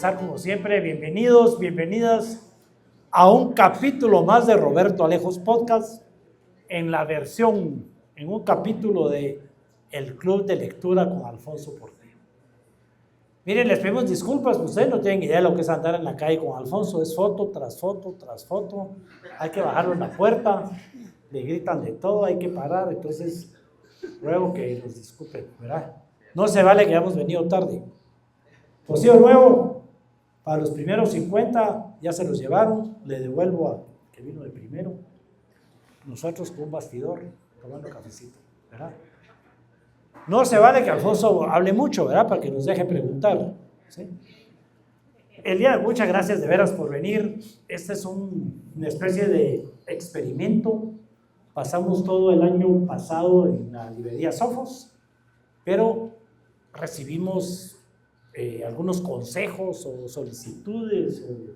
empezar como siempre. Bienvenidos, bienvenidas a un capítulo más de Roberto Alejos Podcast, en un capítulo de El Club de Lectura con Alfonso Portillo. Miren, les pedimos disculpas, ustedes no tienen idea de lo que es andar en la calle con Alfonso, es foto tras foto tras foto, hay que bajarlo en la puerta, le gritan de todo, hay que parar, entonces ruego que nos disculpen, ¿verdad? No se vale que hayamos venido tarde. Pocillo nuevo, para los primeros 50 ya se los llevaron, le devuelvo a que vino de primero, nosotros con un bastidor, tomando cafecito, ¿verdad? No se vale que Alfonso hable mucho, ¿verdad? Para que nos deje preguntar, ¿sí? Muchas gracias de veras por venir. Este es una especie de experimento. Pasamos todo el año pasado en la librería Sofos, pero recibimos algunos consejos o solicitudes o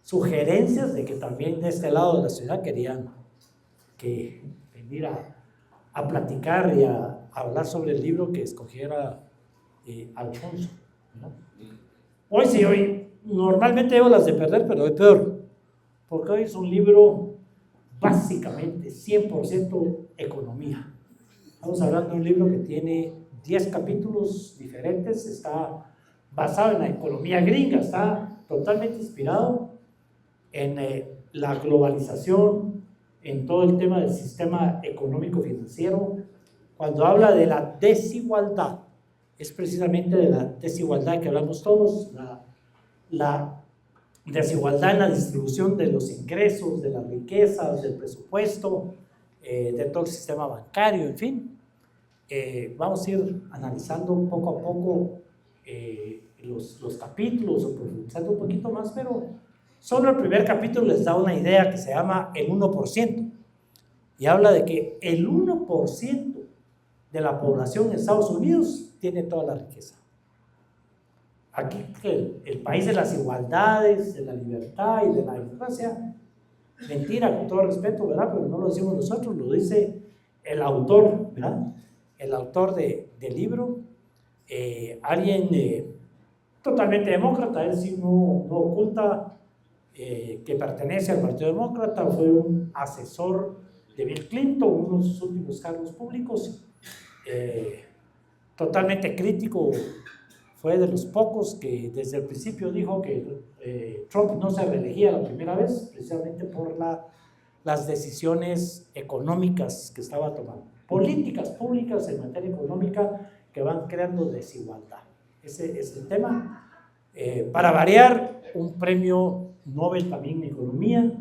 sugerencias de que también de este lado de la ciudad querían venir a platicar y a hablar sobre el libro que escogiera Alfonso, ¿no? Hoy normalmente llevo las de perder, pero hoy peor, porque hoy es un libro básicamente 100% economía. Estamos hablando de un libro que tiene 10 capítulos diferentes, está basado en la economía gringa, está totalmente inspirado en la globalización, en todo el tema del sistema económico financiero. Cuando habla de la desigualdad, es precisamente de la desigualdad que hablamos todos, la desigualdad en la distribución de los ingresos, de las riquezas, del presupuesto, de todo el sistema bancario, en fin. Vamos a ir analizando poco a poco los capítulos o profundizando un poquito más, pero solo el primer capítulo les da una idea que se llama el 1%, y habla de que el 1% de la población en Estados Unidos tiene toda la riqueza. Aquí el país de las igualdades, de la libertad y de la democracia, mentira, con todo respeto, ¿verdad? Pero no lo decimos nosotros, lo dice el autor, ¿verdad? El autor del libro, alguien totalmente demócrata, él sí no oculta que pertenece al Partido Demócrata, fue un asesor de Bill Clinton, uno de sus últimos cargos públicos, totalmente crítico, fue de los pocos que desde el principio dijo que Trump no se reelegía la primera vez, precisamente por las decisiones económicas que estaba tomando, políticas públicas en materia económica que van creando desigualdad. Ese es el tema. Para variar, un premio Nobel también en economía,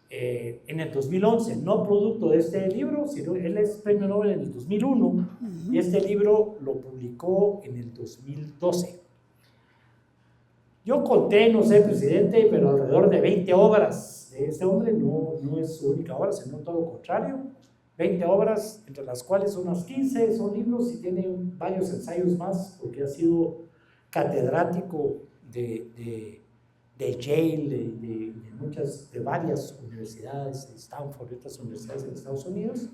en el 2011, no producto de este libro, sino él es premio Nobel en el 2001, y este libro lo publicó en el 2012. Yo conté, no sé, presidente, pero alrededor de 20 obras de este hombre, no es su única obra, sino todo lo contrario, 20 obras, entre las cuales unas 15 son libros y tiene varios ensayos más, porque ha sido catedrático de Yale, de varias universidades, de Stanford y otras universidades en Estados Unidos,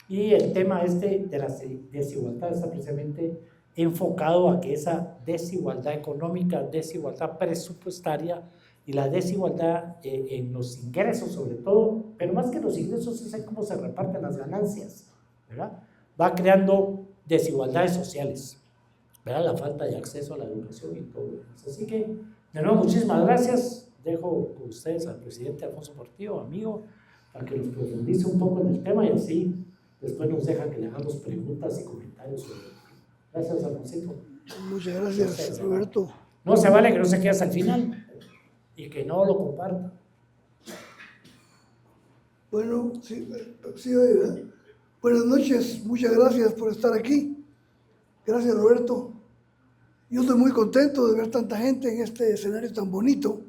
y el tema de la desigualdad está precisamente enfocado a que esa desigualdad económica, desigualdad presupuestaria y la desigualdad en los ingresos sobre todo, pero más que los ingresos es en cómo se reparten las ganancias, ¿verdad? Va creando desigualdades sociales, ¿verdad? La falta de acceso a la educación y todo eso. Así que, de nuevo, muchísimas gracias. Dejo con ustedes al presidente Alfonso Portillo, amigo, para que nos profundice un poco en el tema y así después nos deja que le hagamos preguntas y comentarios sobre él. Gracias, Alfonsito. Muchas gracias, Roberto. No se vale que no se quede hasta el final y que no lo comparta. Bueno, sí, buenas noches, muchas gracias por estar aquí. Gracias, Roberto. Yo estoy muy contento de ver tanta gente en este escenario tan bonito.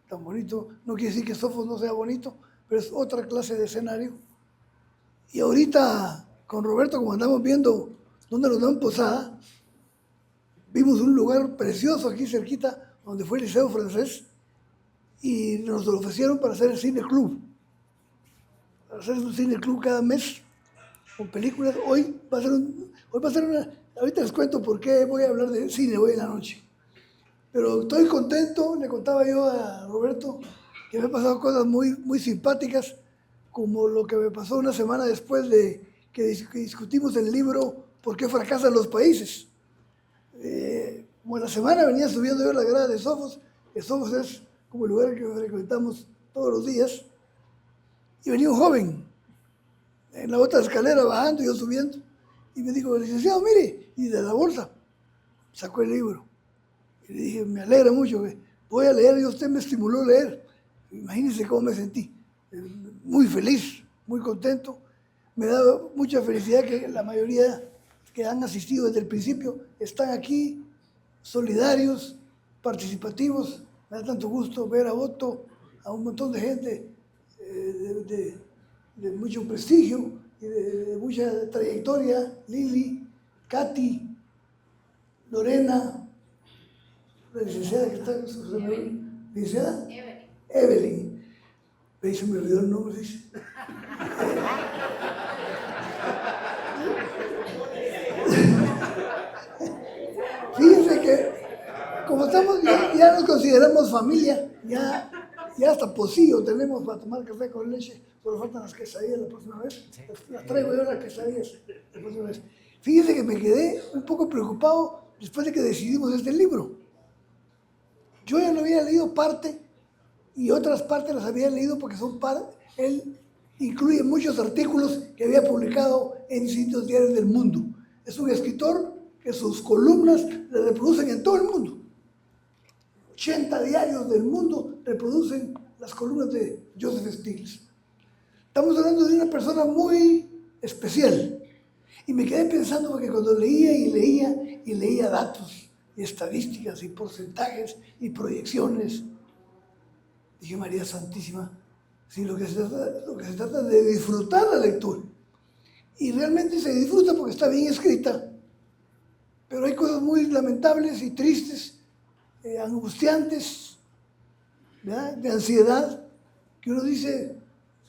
Tan bonito. No quiere decir que Sofos no sea bonito, pero es otra clase de escenario. Y ahorita con Roberto, como andamos viendo dónde nos dan posada, vimos un lugar precioso aquí cerquita, donde fue el Liceo Francés, y nos lo ofrecieron para hacer el cine club. Para hacer un cine club cada mes, con películas. Hoy va a ser una... Ahorita les cuento por qué voy a hablar de cine hoy en la noche. Pero estoy contento, le contaba yo a Roberto que me han pasado cosas muy, muy simpáticas, como lo que me pasó una semana después de que discutimos el libro ¿Por qué fracasan los países? Como en la semana venía subiendo yo la grada de Sofos, que Sofos es como el lugar que frecuentamos todos los días, y venía un joven en la otra escalera bajando y yo subiendo, y me dijo, licenciado, mire, y de la bolsa sacó el libro. Y le dije, me alegra mucho, voy a leer, y usted me estimuló a leer. Imagínense cómo me sentí, muy feliz, muy contento. Me da mucha felicidad que la mayoría que han asistido desde el principio están aquí, solidarios, participativos. Me da tanto gusto ver a Otto, a un montón de gente de mucho prestigio y de mucha trayectoria, Lili, Katy, Lorena, la licenciada que está, licenciada Evelyn. Ahí se me olvidó el nombre, dice. Fíjense que como estamos, ya nos consideramos familia, ya hasta pocillo tenemos para tomar café con leche, solo faltan las quesadillas la próxima vez. Las traigo yo las quesadillas la próxima vez. Fíjense que me quedé un poco preocupado después de que decidimos este libro. Yo ya lo había leído parte y otras partes las había leído porque son parte. Él incluye muchos artículos que había publicado en distintos diarios del mundo. Es un escritor que sus columnas le reproducen en todo el mundo. 80 diarios del mundo reproducen las columnas de Joseph Stiglitz. Estamos hablando de una persona muy especial. Y me quedé pensando porque cuando leía y leía datos y estadísticas y porcentajes y proyecciones, dije, María Santísima, sí, lo que se trata es de disfrutar la lectura. Y realmente se disfruta porque está bien escrita, pero hay cosas muy lamentables y tristes, angustiantes, ¿verdad? De ansiedad, que uno dice,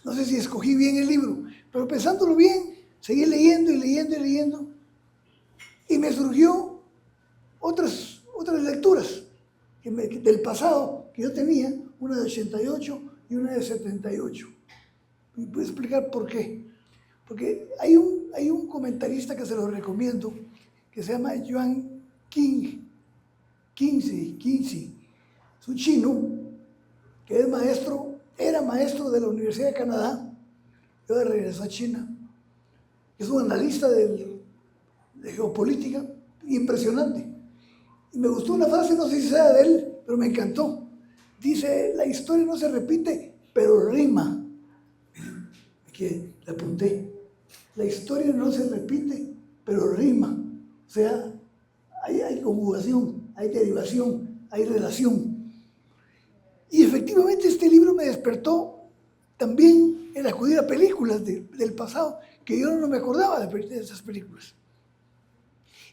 no sé si escogí bien el libro, pero pensándolo bien, seguí leyendo y leyendo y leyendo, y me surgió otras lecturas del pasado que yo tenía, una de 88 y una de 78. Y voy a explicar por qué. Porque hay un comentarista que se lo recomiendo, que se llama Yuan Qingzi. Es un chino que era maestro de la Universidad de Canadá, y ahora regresó a China. Es un analista de geopolítica impresionante. Y me gustó una frase, no sé si sea de él, pero me encantó. Dice, la historia no se repite, pero rima. Aquí le apunté. La historia no se repite, pero rima. O sea, hay conjugación, hay derivación, hay relación. Y efectivamente este libro me despertó también el acudir a películas del pasado, que yo no me acordaba de esas películas.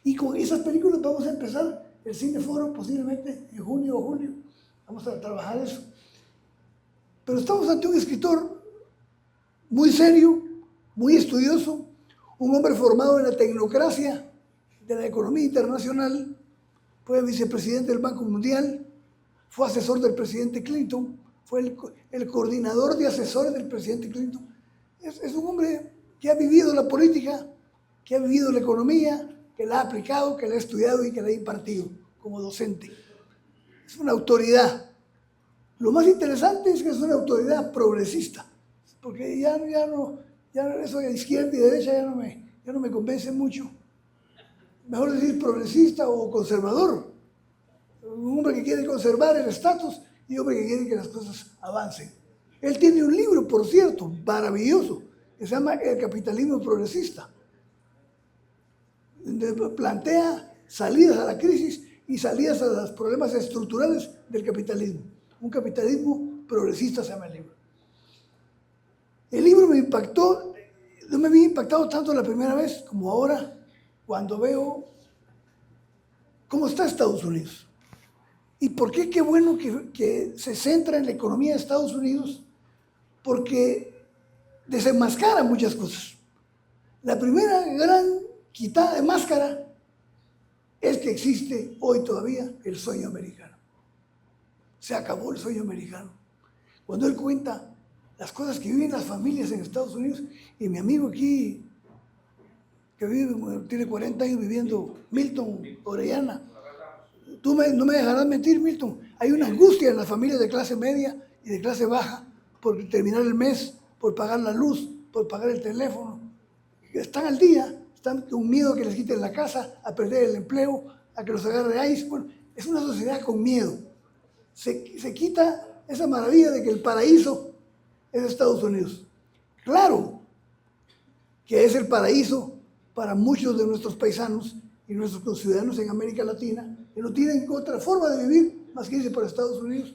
Y con esas películas vamos a empezar el Cineforo posiblemente en junio o julio. Vamos a trabajar eso. Pero estamos ante un escritor muy serio, muy estudioso, un hombre formado en la tecnocracia de la economía internacional, fue vicepresidente del Banco Mundial, fue asesor del presidente Clinton, fue el coordinador de asesores del presidente Clinton. Es un hombre que ha vivido la política, que ha vivido la economía, que la ha aplicado, que la ha estudiado y que la ha impartido como docente. Es una autoridad. Lo más interesante es que es una autoridad progresista, porque ya eso de izquierda y derecha ya no me convence mucho. Mejor decir progresista o conservador. Un hombre que quiere conservar el estatus y un hombre que quiere que las cosas avancen. Él tiene un libro, por cierto, maravilloso, que se llama El capitalismo progresista, donde plantea salidas a la crisis y salidas a los problemas estructurales del capitalismo. Un capitalismo progresista se llama el libro. El libro me impactó, no me había impactado tanto la primera vez como ahora, cuando veo cómo está Estados Unidos. ¿Y por qué? Qué bueno que se centra en la economía de Estados Unidos, porque desenmascara muchas cosas. La primera gran quitada de máscara es que existe hoy todavía el sueño americano. se acabó el sueño americano. Cuando él cuenta las cosas que viven las familias en Estados Unidos, y mi amigo aquí, que tiene 40 años viviendo, Milton Orellana, no me dejarás mentir, Milton, hay una angustia en las familias de clase media y de clase baja por terminar el mes, por pagar la luz, por pagar el teléfono. Están al día, están con miedo a que les quiten la casa, a perder el empleo, a que los agarre ICE. Bueno, es una sociedad con miedo. Se quita esa maravilla de que el paraíso es Estados Unidos. Claro que es el paraíso para muchos de nuestros paisanos y nuestros conciudadanos en América Latina, que no tienen otra forma de vivir más que irse para Estados Unidos,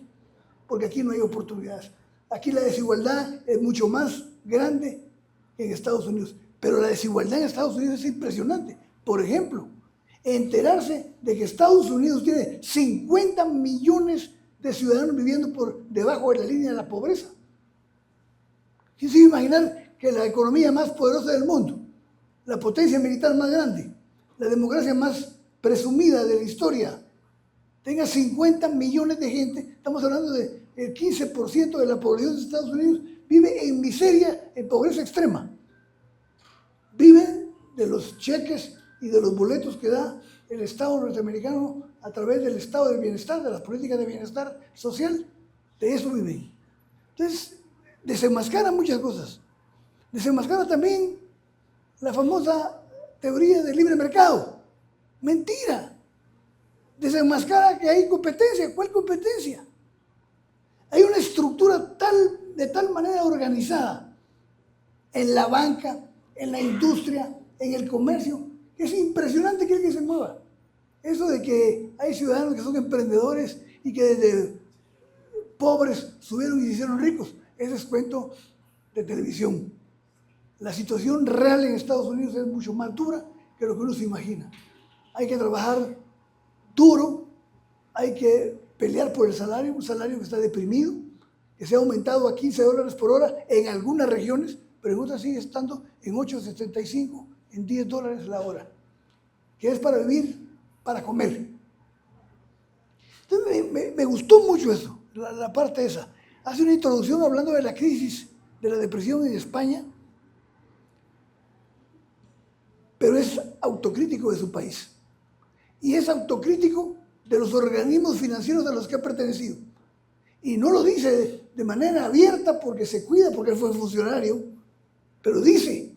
porque aquí no hay oportunidades. Aquí la desigualdad es mucho más grande que en Estados Unidos, pero la desigualdad en Estados Unidos es impresionante. Por ejemplo, enterarse de que Estados Unidos tiene 50 millones de ciudadanos viviendo por debajo de la línea de la pobreza. ¿Quién se iba a imaginar que la economía más poderosa del mundo, la potencia militar más grande, la democracia más presumida de la historia, tenga 50 millones de gente? Estamos hablando del 15% de la población de Estados Unidos vive en miseria, en pobreza extrema. Vive de los cheques y de los boletos que da el Estado norteamericano a través del estado del bienestar, de las políticas de bienestar social. De eso viven. Entonces, desenmascara muchas cosas. Desenmascara también la famosa teoría del libre mercado. Mentira. Desenmascara que hay competencia. ¿Cuál competencia? Hay una estructura de tal manera organizada en la banca, en la industria, en el comercio, que es impresionante que alguien se mueva. Eso de que hay ciudadanos que son emprendedores y que desde pobres subieron y se hicieron ricos, ese es cuento de televisión. La situación real en Estados Unidos es mucho más dura que lo que uno se imagina. Hay que trabajar duro, hay que pelear por el salario, un salario que está deprimido, que se ha aumentado a $15 por hora en algunas regiones, pero en otras sigue estando en $8.75, en $10 la hora, que es para vivir, para comer. Entonces me gustó mucho eso, la parte esa. Hace una introducción hablando de la crisis, de la depresión en España, pero es autocrítico de su país. Y es autocrítico de los organismos financieros a los que ha pertenecido. Y no lo dice de manera abierta porque se cuida, porque él fue funcionario, pero dice,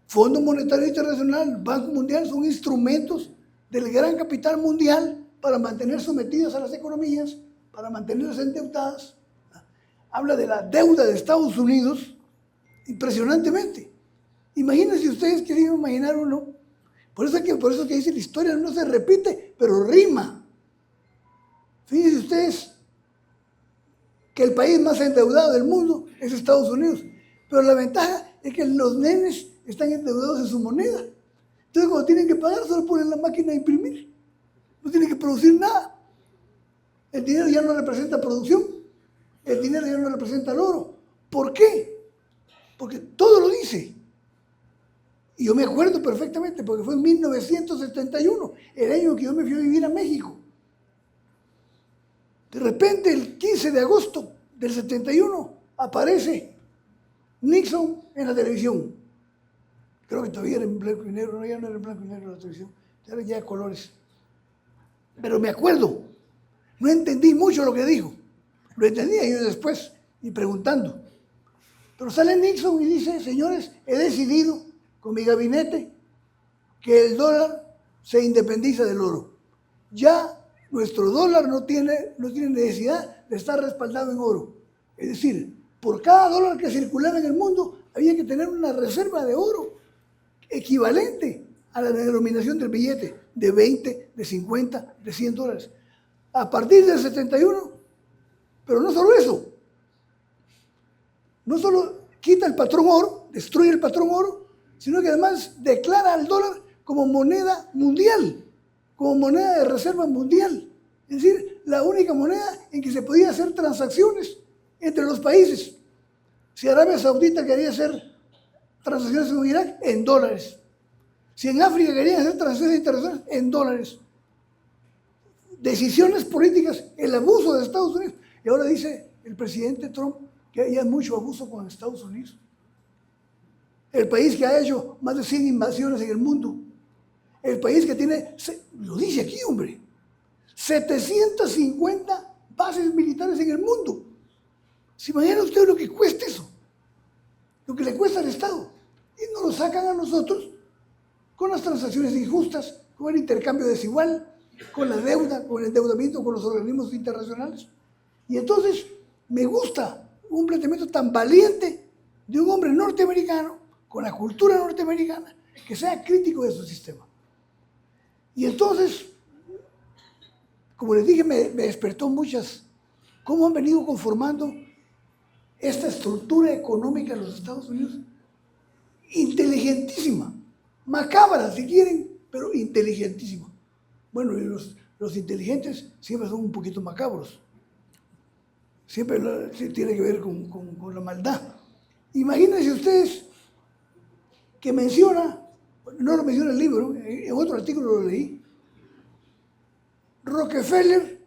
Fondo Monetario Internacional, Banco Mundial son instrumentos del gran capital mundial para mantener sometidas a las economías, para mantenerlas endeudadas. Habla de la deuda de Estados Unidos impresionantemente. Imagínense ustedes que se iban a imaginar uno. Por eso que dice la historia no se repite, pero rima. Fíjense ustedes que el país más endeudado del mundo es Estados Unidos. Pero la ventaja es que los nenes están endeudados en su moneda. Entonces cuando tienen que pagar solo ponen la máquina a imprimir. No tienen que producir nada. El dinero ya no representa producción. El dinero ya no representa el oro. ¿Por qué? Porque todo lo dice. Y yo me acuerdo perfectamente porque fue en 1971, el año que yo me fui a vivir a México. De repente, el 15 de agosto del 71, aparece Nixon en la televisión. Creo que todavía era en blanco y negro, no, ya no era en blanco y negro la televisión, era ya de colores. Pero me acuerdo, no entendí mucho lo que dijo. Lo entendí años después y preguntando. Pero sale Nixon y dice, señores, he decidido con mi gabinete que el dólar se independiza del oro. Ya nuestro dólar no tiene necesidad de estar respaldado en oro. Es decir, por cada dólar que circulaba en el mundo había que tener una reserva de oro equivalente a la denominación del billete de 20, de 50, de 100 dólares. A partir del 71, pero no solo eso, no solo quita el patrón oro, destruye el patrón oro, sino que además declara al dólar como moneda mundial, como moneda de reserva mundial. Es decir, la única moneda en que se podían hacer transacciones entre los países. Si Arabia Saudita quería hacer transacciones con Irak, en dólares. Si en África querían hacer transacciones internacionales, en dólares. decisiones políticas, el abuso de Estados Unidos. Y ahora dice el presidente Trump que hay mucho abuso con Estados Unidos. El país que ha hecho más de 100 invasiones en el mundo. El país que tiene, lo dice aquí, hombre, 750 bases militares en el mundo. ¿Se imagina usted lo que cuesta eso? Lo que le cuesta al Estado. Y nos lo sacan a nosotros con las transacciones injustas, con el intercambio desigual, con la deuda, con el endeudamiento con los organismos internacionales. Y entonces me gusta un planteamiento tan valiente de un hombre norteamericano, con la cultura norteamericana, que sea crítico de su sistema. Y entonces, como les dije, me despertó muchas, cómo han venido conformando esta estructura económica de los Estados Unidos, inteligentísima, macabra si quieren, pero inteligentísima. Bueno, y los inteligentes siempre son un poquito macabros, siempre tiene que ver con la maldad. Imagínense ustedes que menciona, no lo menciona el libro, en otro artículo lo leí, Rockefeller,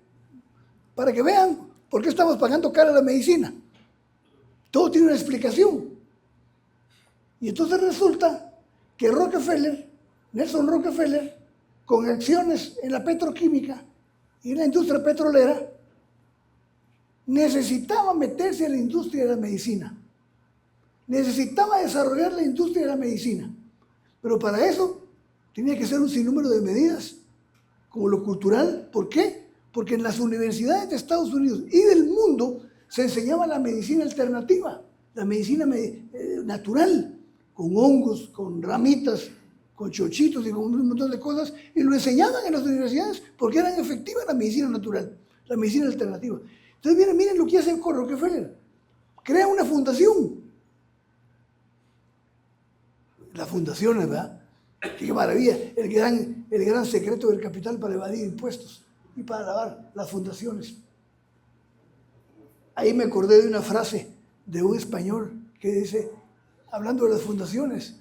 para que vean por qué estamos pagando cara la medicina. Todo tiene una explicación. Y entonces resulta que Nelson Rockefeller, con acciones en la petroquímica y en la industria petrolera, necesitaba meterse en la industria de la medicina. Necesitaba desarrollar la industria de la medicina. Pero para eso tenía que hacer un sinnúmero de medidas, como lo cultural. ¿Por qué? Porque en las universidades de Estados Unidos y del mundo se enseñaba la medicina alternativa, la medicina natural, con hongos, con ramitas, con chochitos y con un montón de cosas, y lo enseñaban en las universidades porque eran efectivas la medicina natural, la medicina alternativa. Entonces miren lo que hace Rockefeller. Crea una fundación. Las fundaciones, ¿verdad? Qué maravilla, el gran secreto del capital para evadir impuestos y para lavar las fundaciones. Ahí me acordé de una frase de un español que dice, hablando de las fundaciones,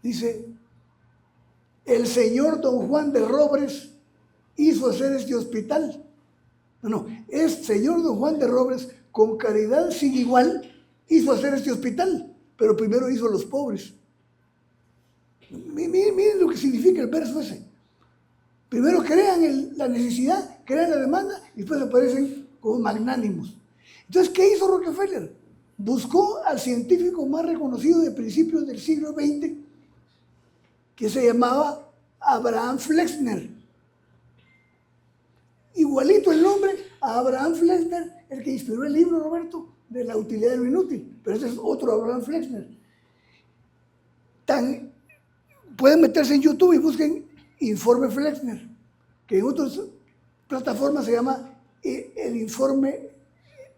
dice, el señor don Juan de Robres hizo hacer este hospital. No, es señor don Juan de Robres, con caridad sin igual, hizo hacer este hospital, pero primero hizo a los pobres. Miren lo que significa el verso ese. Primero crean la necesidad, crean la demanda y después aparecen como magnánimos. Entonces, ¿qué hizo Rockefeller? Buscó al científico más reconocido de principios del siglo XX, que se llamaba Abraham Flexner. Igualito el nombre a Abraham Flexner, el que inspiró el libro, Roberto, de la utilidad de lo inútil. Pero ese es otro Abraham Flexner. Pueden meterse en YouTube y busquen Informe Flexner, que en otras plataformas se llama el informe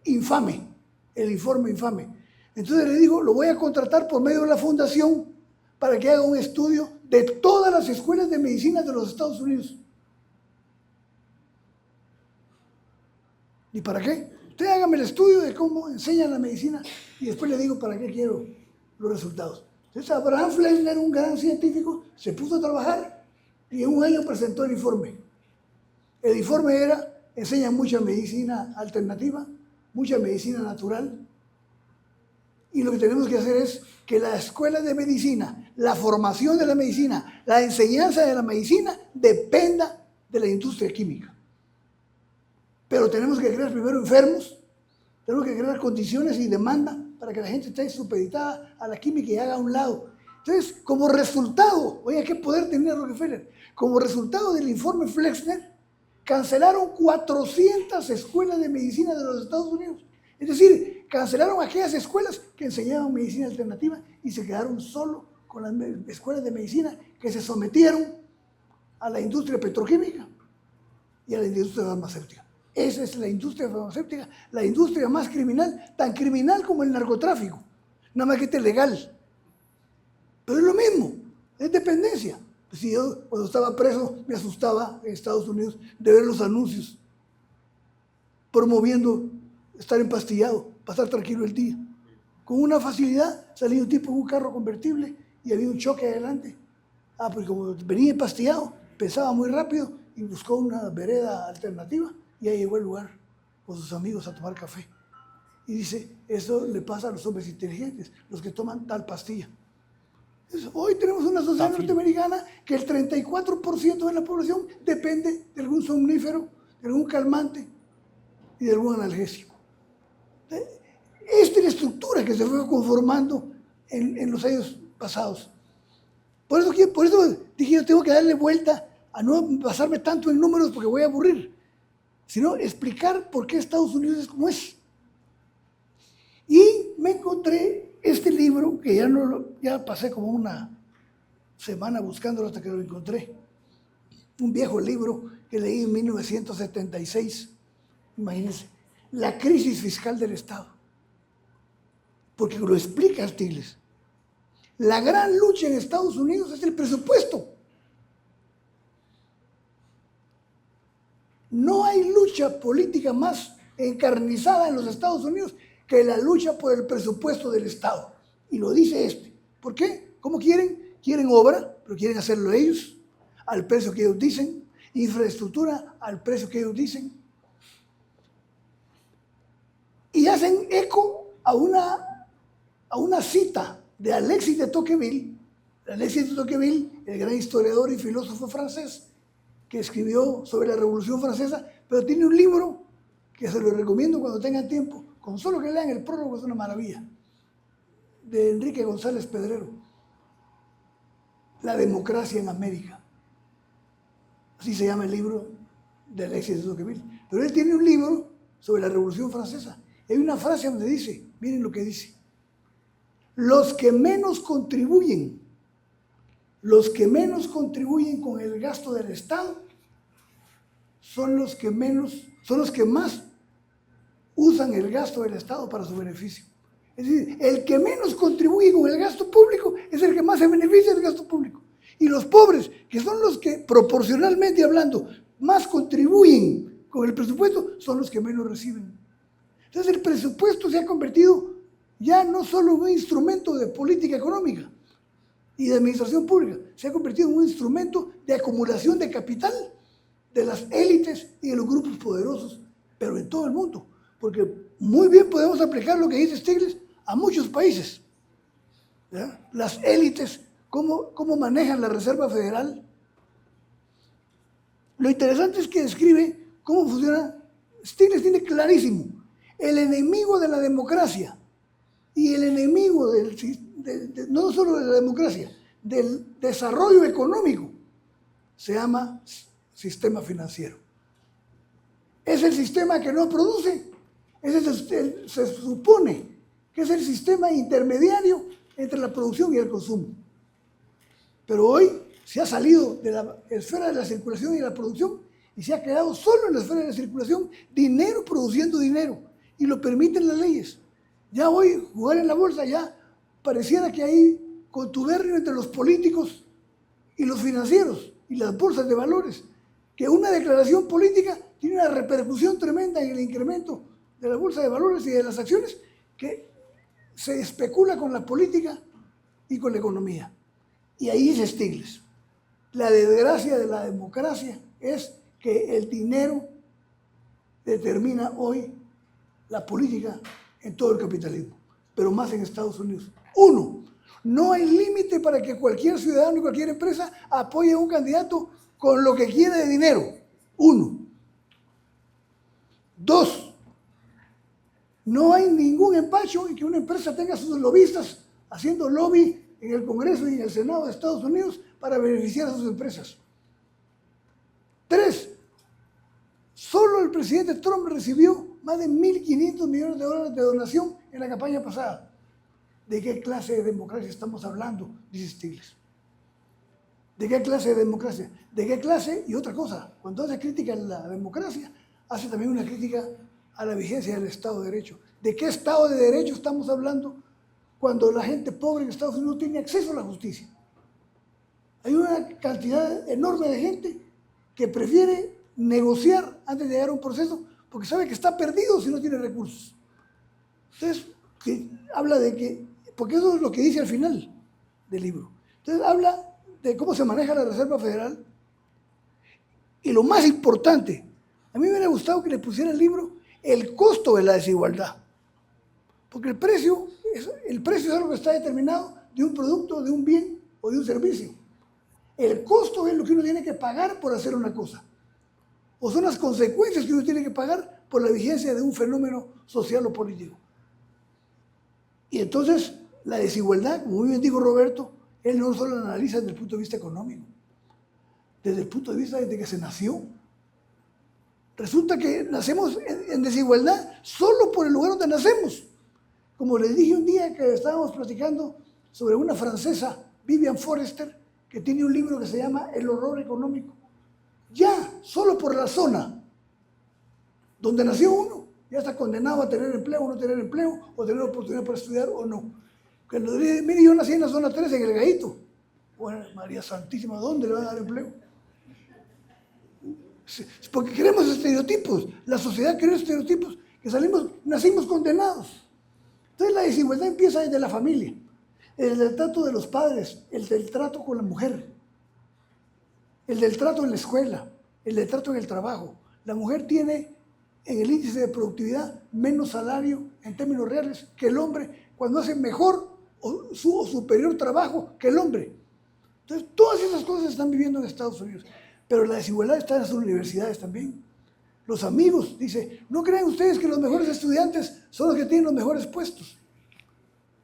infame. El informe infame. Entonces le digo, lo voy a contratar por medio de la fundación para que haga un estudio de todas las escuelas de medicina de los Estados Unidos. ¿Y para qué? Usted hágame el estudio de cómo enseñan la medicina y después le digo para qué quiero los resultados. Entonces Abraham Flexner, un gran científico, se puso a trabajar y en un año presentó el informe. El informe era, enseña mucha medicina alternativa, mucha medicina natural, y lo que tenemos que hacer es que la escuela de medicina, la formación de la medicina, la enseñanza de la medicina dependa de la industria química. Pero tenemos que crear primero enfermos, tenemos que crear condiciones y demanda para que la gente esté supeditada a la química y haga a un lado. Entonces, como resultado, oiga, qué poder tenía Rockefeller, como resultado del informe Flexner, cancelaron 400 escuelas de medicina de los Estados Unidos. Es decir, cancelaron aquellas escuelas que enseñaban medicina alternativa y se quedaron solo con las escuelas de medicina que se sometieron a la industria petroquímica y a la industria farmacéutica. Esa es la industria farmacéutica, la industria más criminal, tan criminal como el narcotráfico, nada más que es legal. Pero es lo mismo, es dependencia. Si yo cuando estaba preso me asustaba en Estados Unidos de ver los anuncios promoviendo estar empastillado, pasar tranquilo el día. Con una facilidad salía un tipo en un carro convertible y había un choque adelante. Pues como venía empastillado, pensaba muy rápido y buscó una vereda alternativa y ahí llegó al lugar con sus amigos a tomar café. Y dice, eso le pasa a los hombres inteligentes, los que toman tal pastilla. Entonces, hoy tenemos una sociedad norteamericana que el 34% de la población depende de algún somnífero, de algún calmante y de algún analgésico. Esta es la estructura que se fue conformando en los años pasados. Por eso dije, yo tengo que darle vuelta a no basarme tanto en números porque voy a aburrir, sino explicar por qué Estados Unidos es como es. Y me encontré este libro, que ya pasé como una semana buscándolo hasta que lo encontré. Un viejo libro que leí en 1976. Imagínense, La crisis fiscal del Estado. Porque lo explica Stiglitz. La gran lucha en Estados Unidos es el presupuesto. No hay lucha política más encarnizada en los Estados Unidos que la lucha por el presupuesto del Estado. Y lo dice este. ¿Por qué? ¿Cómo quieren? Quieren obra, pero quieren hacerlo ellos, al precio que ellos dicen, infraestructura al precio que ellos dicen. Y hacen eco a una cita de Alexis de Tocqueville. Alexis de Tocqueville, el gran historiador y filósofo francés, que escribió sobre la Revolución Francesa, pero tiene un libro que se lo recomiendo cuando tengan tiempo, con solo que lean el prólogo es una maravilla, de Enrique González Pedrero, La democracia en América. Así se llama el libro de Alexis de Tocqueville. Pero él tiene un libro sobre la Revolución Francesa. Hay una frase donde dice, miren lo que dice, los que menos contribuyen con el gasto del Estado son los que más usan el gasto del Estado para su beneficio. Es decir, el que menos contribuye con el gasto público es el que más se beneficia del gasto público. Y los pobres, que son los que proporcionalmente hablando más contribuyen con el presupuesto, son los que menos reciben. Entonces el presupuesto se ha convertido ya no solo en un instrumento de política económica y de administración pública, se ha convertido en un instrumento de acumulación de capital de las élites y de los grupos poderosos, pero en todo el mundo. Porque muy bien podemos aplicar lo que dice Stiglitz a muchos países. ¿Ya? Las élites, cómo manejan la Reserva Federal. Lo interesante es que describe cómo funciona. Stiglitz tiene clarísimo el enemigo de la democracia y el enemigo no solo de la democracia, del desarrollo económico, se llama sistema financiero. Es el sistema que no produce. Se supone que es el sistema intermediario entre la producción y el consumo. Pero hoy se ha salido de la esfera de la circulación y la producción y se ha quedado solo en la esfera de la circulación dinero produciendo dinero. Y lo permiten las leyes. Ya hoy jugar en la bolsa ya pareciera que hay contubernio entre los políticos y los financieros y las bolsas de valores. Que una declaración política tiene una repercusión tremenda en el incremento de la bolsa de valores y de las acciones, que se especula con la política y con la economía. Y ahí dice Stiglitz, la desgracia de la democracia es que el dinero determina hoy la política en todo el capitalismo, pero más en Estados Unidos. Uno, no hay límite para que cualquier ciudadano y cualquier empresa apoye a un candidato con lo que quiera de dinero. Uno. Dos, no hay ningún empacho en que una empresa tenga sus lobistas haciendo lobby en el Congreso y en el Senado de Estados Unidos para beneficiar a sus empresas. Tres, solo el presidente Trump recibió más de $1.500 millones de donación en la campaña pasada. ¿De qué clase de democracia estamos hablando? Dice Stiglitz. ¿De qué clase de democracia? ¿De qué clase? Y otra cosa, cuando hace crítica a la democracia, hace también una crítica a la vigencia del Estado de Derecho. ¿De qué Estado de Derecho estamos hablando cuando la gente pobre en Estados Unidos tiene acceso a la justicia? Hay una cantidad enorme de gente que prefiere negociar antes de llegar a un proceso porque sabe que está perdido si no tiene recursos. Entonces, habla de que, porque eso es lo que dice al final del libro. Entonces, habla de cómo se maneja la Reserva Federal Y lo más importante, a mí me hubiera gustado que le pusiera el libro El costo de la desigualdad. Porque el precio es algo que está determinado de un producto, de un bien o de un servicio. El costo es lo que uno tiene que pagar por hacer una cosa. O son las consecuencias que uno tiene que pagar por la vigencia de un fenómeno social o político. Y entonces, la desigualdad, como muy bien dijo Roberto, él no solo la analiza desde el punto de vista económico, desde el punto de vista desde que se nació. Resulta que nacemos en desigualdad solo por el lugar donde nacemos. Como les dije un día que estábamos platicando sobre una francesa, Vivian Forrester, que tiene un libro que se llama El horror económico. Ya, solo por la zona donde nació uno, ya está condenado a tener empleo o no tener empleo, o tener oportunidad para estudiar o no. Cuando dice, mire, yo nací en la zona 13, en el Gallito. Bueno, María Santísima, ¿dónde le van a dar empleo? Porque queremos estereotipos. La sociedad crea estereotipos que nacimos condenados. Entonces la desigualdad empieza desde la familia, desde el trato de los padres, el del trato con la mujer, el del trato en la escuela, el del trato en el trabajo. La mujer tiene en el índice de productividad menos salario en términos reales que el hombre cuando hace mejor o superior trabajo que el hombre. Entonces todas esas cosas se están viviendo en Estados Unidos. Pero la desigualdad está en las universidades también. Los amigos, dice, ¿no creen ustedes que los mejores estudiantes son los que tienen los mejores puestos?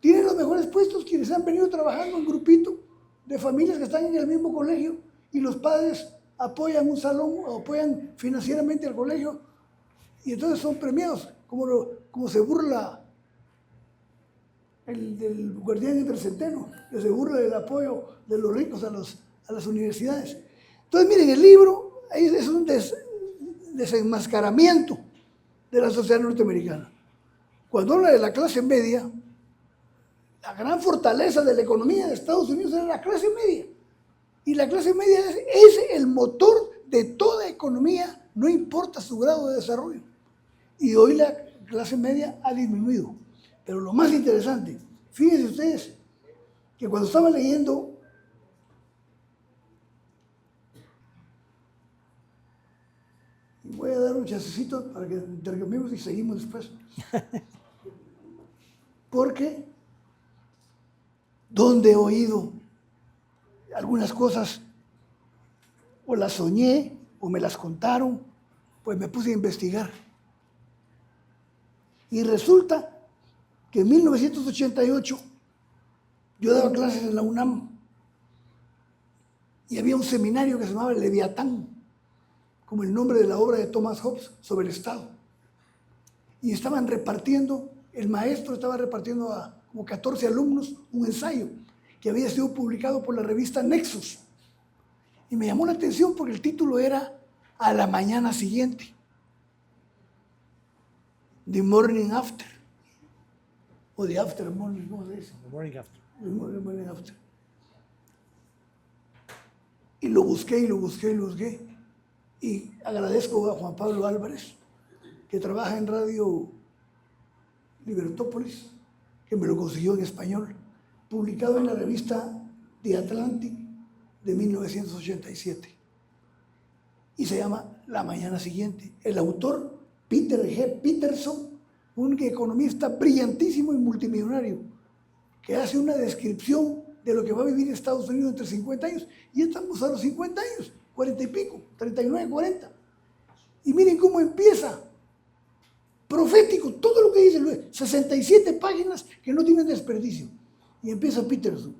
Tienen los mejores puestos quienes han venido trabajando en grupito de familias que están en el mismo colegio y los padres apoyan un salón o apoyan financieramente al colegio y entonces son premiados, como se burla el del guardián entre el centeno, que se burla del apoyo de los ricos a las universidades. Entonces, miren, el libro es un desenmascaramiento de la sociedad norteamericana. Cuando habla de la clase media, la gran fortaleza de la economía de Estados Unidos era la clase media. Y la clase media es el motor de toda economía, no importa su grado de desarrollo. Y hoy la clase media ha disminuido. Pero lo más interesante, fíjense ustedes, que cuando estaba leyendo voy a dar un chancecito para que intercambiemos y seguimos después. Porque donde he oído algunas cosas, o las soñé, o me las contaron, pues me puse a investigar. Y resulta que en 1988 yo daba clases en la UNAM y había un seminario que se llamaba Leviatán, como el nombre de la obra de Thomas Hobbes sobre el Estado. Y estaban repartiendo, el maestro estaba repartiendo a como 14 alumnos un ensayo que había sido publicado por la revista Nexus. Y me llamó la atención porque el título era A la mañana siguiente. The Morning After. O The After Morning, ¿cómo se dice? The morning after. The morning After. Y lo busqué, y lo busqué, y lo busqué. Y agradezco a Juan Pablo Álvarez, que trabaja en Radio Libertópolis, que me lo consiguió en español, publicado en la revista The Atlantic de 1987. Y se llama La mañana siguiente. El autor, Peter G. Peterson, un economista brillantísimo y multimillonario, que hace una descripción de lo que va a vivir Estados Unidos entre 50 años. Y estamos a los 50 años. 40 y pico, 39, 40. Y miren cómo empieza. Profético, todo lo que dice, 67 páginas que no tienen desperdicio. Y empieza Peterson.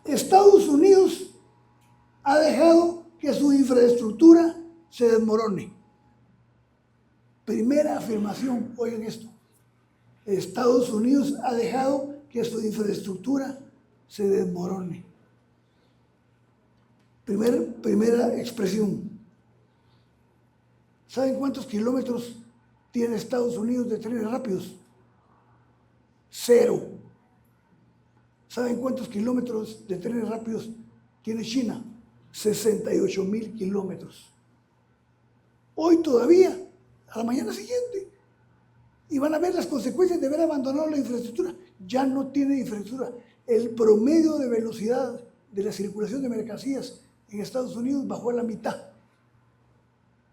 Estados Unidos ha dejado que su infraestructura se desmorone. Primera afirmación, oigan esto. Estados Unidos ha dejado que su infraestructura se desmorone. Primera expresión. ¿Saben cuántos kilómetros tiene Estados Unidos de trenes rápidos? 0. ¿Saben cuántos kilómetros de trenes rápidos tiene China? 68,000 kilómetros. Hoy todavía, a la mañana siguiente, y van a ver las consecuencias de haber abandonado la infraestructura. Ya no tiene infraestructura. El promedio de velocidad de la circulación de mercancías en Estados Unidos bajó a la mitad.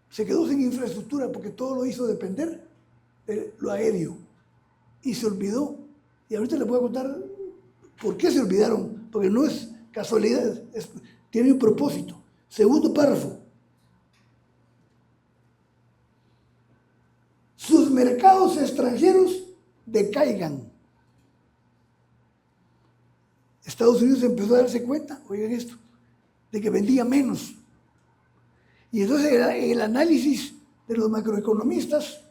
Se quedó sin infraestructura porque todo lo hizo depender de lo aéreo y se olvidó. Y ahorita les voy a contar por qué se olvidaron, porque no es casualidad, tiene un propósito. Segundo párrafo. Sus mercados extranjeros decaigan. Estados Unidos empezó a darse cuenta, oigan esto, de que vendía menos. Y entonces el análisis de los macroeconomistas,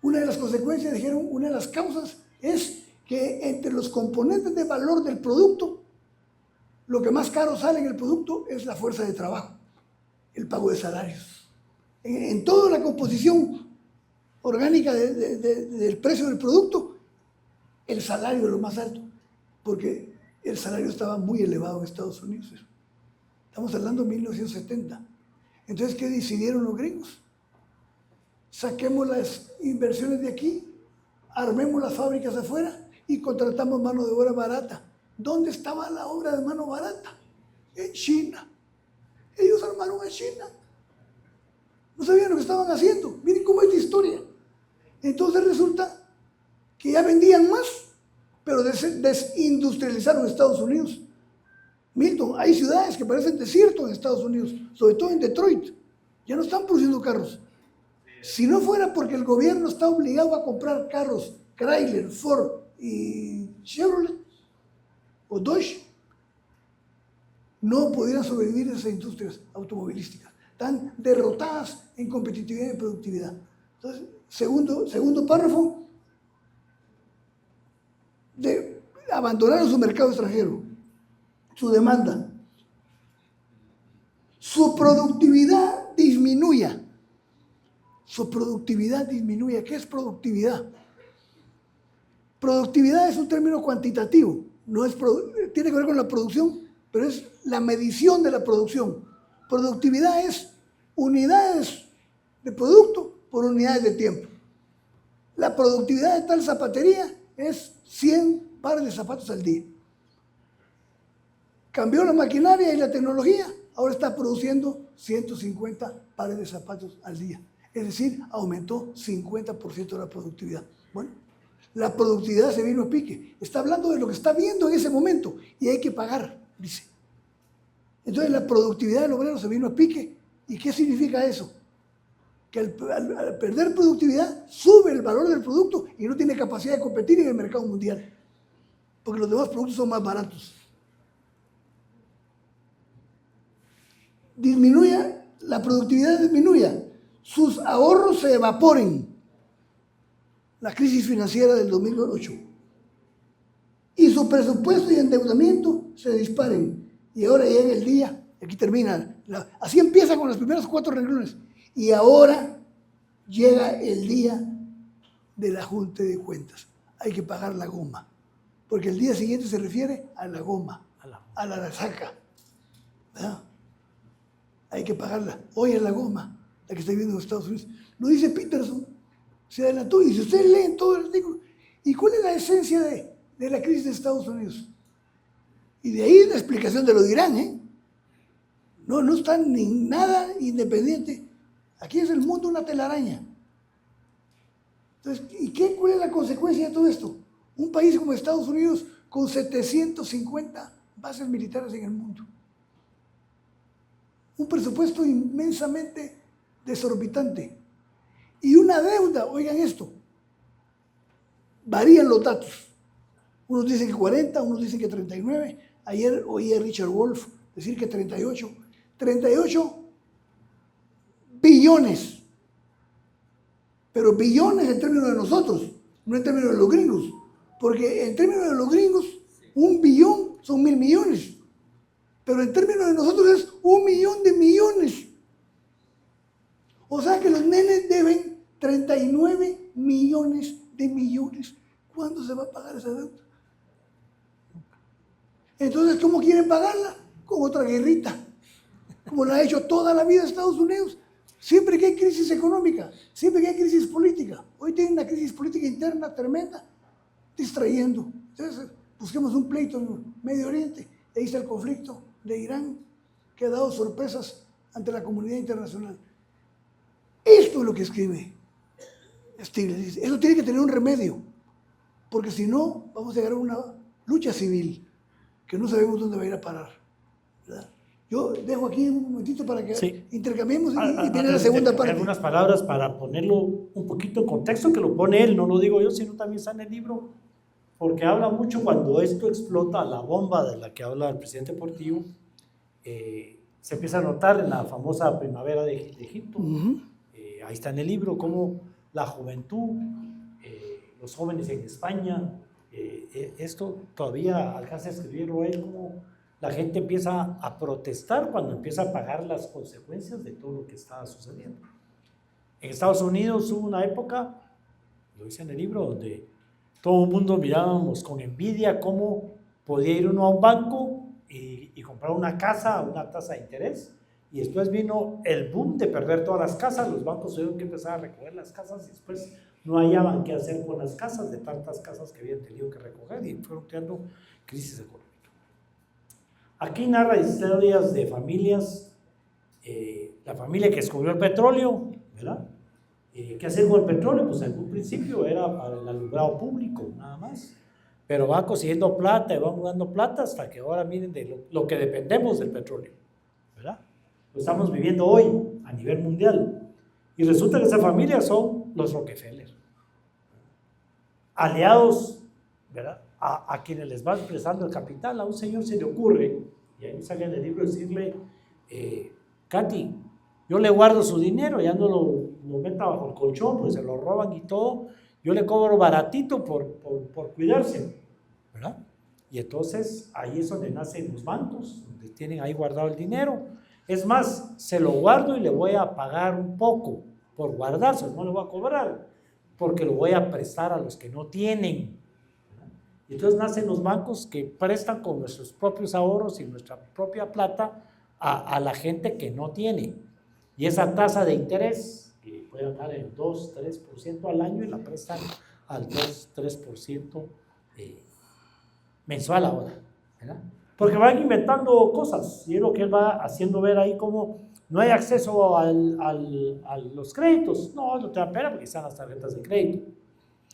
una de las consecuencias, dijeron, una de las causas es que entre los componentes de valor del producto, lo que más caro sale en el producto es la fuerza de trabajo, el pago de salarios. En toda la composición orgánica del precio del producto, el salario es lo más alto, porque el salario estaba muy elevado en Estados Unidos. Estamos hablando de 1970. Entonces, ¿qué decidieron los gringos? Saquemos las inversiones de aquí, armemos las fábricas afuera y contratamos mano de obra barata. ¿Dónde estaba la obra de mano barata? En China. Ellos armaron en China. No sabían lo que estaban haciendo. Miren cómo es la historia. Entonces resulta que ya vendían más, pero desindustrializaron Estados Unidos. Milton, hay ciudades que parecen desiertos en Estados Unidos, sobre todo en Detroit. Ya no están produciendo carros. Si no fuera porque el gobierno está obligado a comprar carros Chrysler, Ford y Chevrolet o Dodge, no pudieran sobrevivir esas industrias automovilísticas. Están derrotadas en competitividad y productividad. Entonces, segundo párrafo, abandonaron su mercado extranjero, su demanda, su productividad disminuye. Su productividad disminuye. ¿Qué es productividad? Productividad es un término cuantitativo, tiene que ver con la producción, pero es la medición de la producción. Productividad es unidades de producto por unidades de tiempo. La productividad de tal zapatería es 100 pares de zapatos al día. Cambió la maquinaria y la tecnología, ahora está produciendo 150 pares de zapatos al día. Es decir, aumentó 50% la productividad. Bueno, la productividad se vino a pique. Está hablando de lo que está viendo en ese momento y hay que pagar, dice. Entonces la productividad del obrero se vino a pique. ¿Y qué significa eso? Que al perder productividad sube el valor del producto y no tiene capacidad de competir en el mercado mundial, porque los demás productos son más baratos. La productividad disminuye, sus ahorros se evaporen, la crisis financiera del 2008, y su presupuesto y endeudamiento se disparen. Y ahora llega el día, aquí termina, así empieza con los primeros 4 renglones, y ahora llega el día del ajuste de cuentas. Hay que pagar la goma, porque el día siguiente se refiere a la goma, a la resaca, ¿verdad? Hay que pagarla. Hoy es la goma, la que está viviendo en Estados Unidos. Lo dice Peterson, se adelantó. Y si ustedes leen todo el artículo, ¿y cuál es la esencia de la crisis de Estados Unidos? Y de ahí la explicación de lo de Irán, ¿eh? No está ni nada independiente. Aquí es el mundo una telaraña. Entonces, ¿cuál es la consecuencia de todo esto? Un país como Estados Unidos con 750 bases militares en el mundo. Un presupuesto inmensamente desorbitante. Y una deuda, oigan esto, varían los datos. Unos dicen que 40, unos dicen que 39. Ayer oí a Richard Wolff decir que 38 billones. Pero billones en términos de nosotros, no en términos de los gringos. Porque en términos de los gringos, 1 billón son 1.000 millones. Pero en términos de nosotros es 1 millón de millones. O sea que los nenes deben 39 millones de millones. ¿Cuándo se va a pagar esa deuda? Entonces, ¿cómo quieren pagarla? Con otra guerrita, como la ha hecho toda la vida Estados Unidos. Siempre que hay crisis económica, siempre que hay crisis política. Hoy tienen una crisis política interna tremenda, distrayendo. Entonces, busquemos un pleito en Medio Oriente ahí está el conflicto de Irán, que ha dado sorpresas ante la comunidad internacional. Esto es lo que escribe Stiglitz. Dice, eso tiene que tener un remedio, porque si no, vamos a llegar a una lucha civil que no sabemos dónde va a ir a parar, ¿verdad? Yo dejo aquí un momentito para que intercambiemos y viene la segunda parte. Algunas palabras para ponerlo un poquito en contexto, que lo pone él, no lo digo yo, sino también está en el libro, porque habla mucho cuando esto explota, la bomba de la que habla el presidente Portillo, se empieza a notar en la famosa primavera de Egipto. Ahí está en el libro cómo la juventud, los jóvenes en España, esto todavía alcanza a escribirlo él, como la gente empieza a protestar cuando empieza a pagar las consecuencias de todo lo que estaba sucediendo. En Estados Unidos hubo una época, lo dice en el libro, donde todo el mundo mirábamos con envidia cómo podía ir uno a un banco y comprar una casa a una tasa de interés, y después vino el boom de perder todas las casas, los bancos tuvieron que empezar a recoger las casas y después no hallaban qué hacer con las casas, de tantas casas que habían tenido que recoger, y fueron creando crisis económica. Aquí narra historias de familias, la familia que descubrió el petróleo, ¿verdad? ¿Qué hacer con el petróleo? Pues en un principio era para el alumbrado público, nada más, pero va consiguiendo plata y va dando plata hasta que ahora miren de lo que dependemos del petróleo, ¿verdad? Lo estamos viviendo hoy a nivel mundial, y resulta que esa familia son los Rockefeller, aliados, ¿verdad? A quienes les va prestando el capital. A un señor se le ocurre, y ahí sale en el libro, decirle, Katy, yo le guardo su dinero, ya no lo meta bajo el colchón, pues se lo roban y todo, yo le cobro baratito por cuidarse, ¿verdad? Y entonces ahí es donde nacen los bancos, donde tienen ahí guardado el dinero. Es más, se lo guardo y le voy a pagar un poco por guardarse, no le voy a cobrar, porque lo voy a prestar a los que no tienen. Y entonces nacen los bancos que prestan con nuestros propios ahorros y nuestra propia plata a la gente que no tiene. Y esa tasa de interés, que puede andar en 2-3% al año, y la prestan al 2-3% mensual ahora, ¿verdad? Porque van inventando cosas, y es lo que él va haciendo ver ahí, como no hay acceso a los créditos. No te da pena porque están las tarjetas de crédito.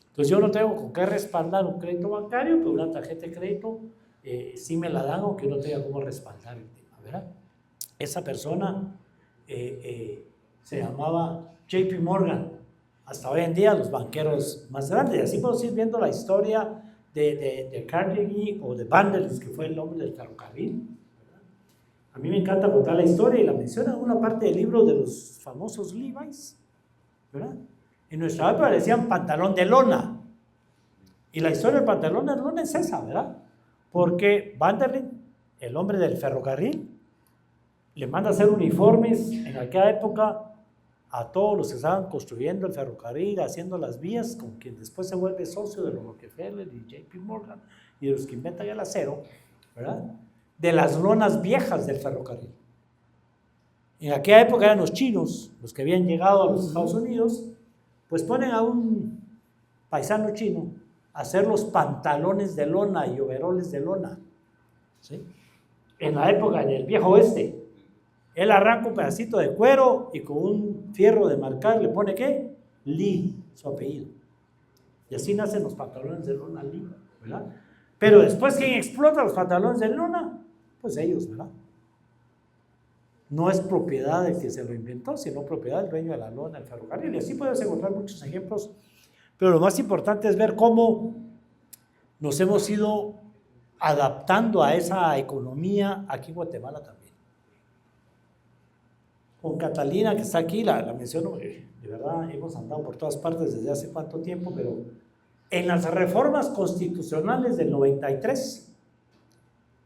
Entonces yo no tengo con qué respaldar un crédito bancario, pero una tarjeta de crédito sí me la dan, aunque no tenga cómo respaldar el tema, ¿verdad? Esa persona se llamaba JP Morgan. Hasta hoy en día los banqueros más grandes. Y así podemos ir viendo la historia de Carnegie o de Vanderbilt, que fue el nombre del ferrocarril, ¿verdad? A mí me encanta contar la historia, y la menciona en una parte del libro de los famosos Levi's, ¿verdad? En nuestra época le decían pantalón de lona, y la historia del pantalón de lona es esa, ¿verdad? Porque Vanderbilt, el hombre del ferrocarril, le manda a hacer uniformes en aquella época a todos los que estaban construyendo el ferrocarril, haciendo las vías, con quien después se vuelve socio de los Rockefeller y JP Morgan y de los que inventan el acero, ¿verdad? De las lonas viejas del ferrocarril. En aquella época eran los chinos los que habían llegado a los Estados Unidos, pues ponen a un paisano chino a hacer los pantalones de lona y overoles de lona, ¿sí? En la época del viejo oeste. Él arranca un pedacito de cuero y con un fierro de marcar le pone ¿qué? Lee, su apellido. Y así nacen los pantalones de lona Lee, ¿verdad? Pero después, ¿quién explota los pantalones de lona? Pues ellos, ¿verdad? No es propiedad del que se lo inventó, sino propiedad del dueño de la lona, el ferrocarril. Y así puedes encontrar muchos ejemplos. Pero lo más importante es ver cómo nos hemos ido adaptando a esa economía aquí en Guatemala también. Con Catalina, que está aquí, la menciono, de verdad hemos andado por todas partes desde hace cuánto tiempo, pero en las reformas constitucionales del 93,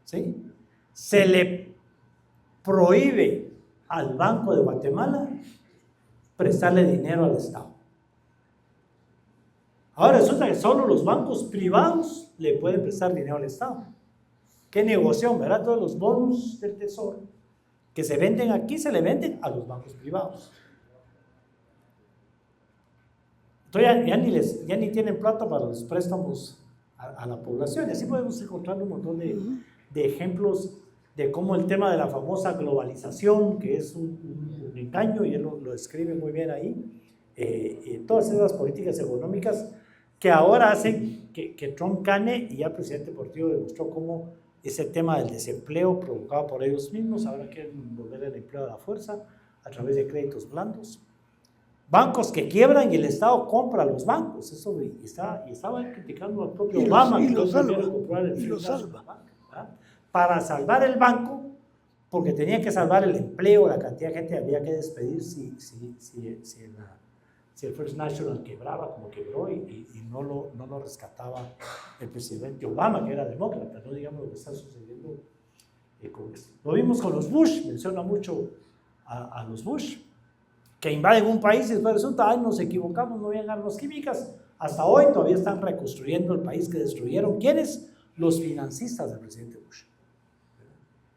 ¿sí?, se le prohíbe al Banco de Guatemala prestarle dinero al Estado. Ahora resulta que solo los bancos privados le pueden prestar dinero al Estado. Qué negocio, ¿verdad? Todos los bonos del Tesoro que se venden aquí, se le venden a los bancos privados. Entonces ya ni tienen plata para los préstamos a la población. Y así podemos encontrar un montón de de ejemplos de cómo el tema de la famosa globalización, que es un engaño, y él lo describe muy bien ahí, todas esas políticas económicas que ahora hacen que Trump gane, y ya el presidente Portillo demostró cómo ese tema del desempleo provocado por ellos mismos, ahora quieren volver el empleo a la fuerza a través de créditos blandos. Bancos que quiebran y el Estado compra a los bancos. Eso estaba criticando al propio Obama, que no primero comprar el First National Bank, ¿verdad? Para salvar el banco, porque tenía que salvar el empleo, la cantidad de gente que había que despedir si el First National quebraba como quebró y no lo rescataba el presidente Obama, que era demócrata. No digamos lo que está sucediendo con esto. Lo vimos con los Bush, menciona mucho a los Bush, que invaden un país y después resulta, ay, nos equivocamos, no habían armas químicas. Hasta hoy todavía están reconstruyendo el país que destruyeron. ¿Quiénes? Los financistas del presidente Bush.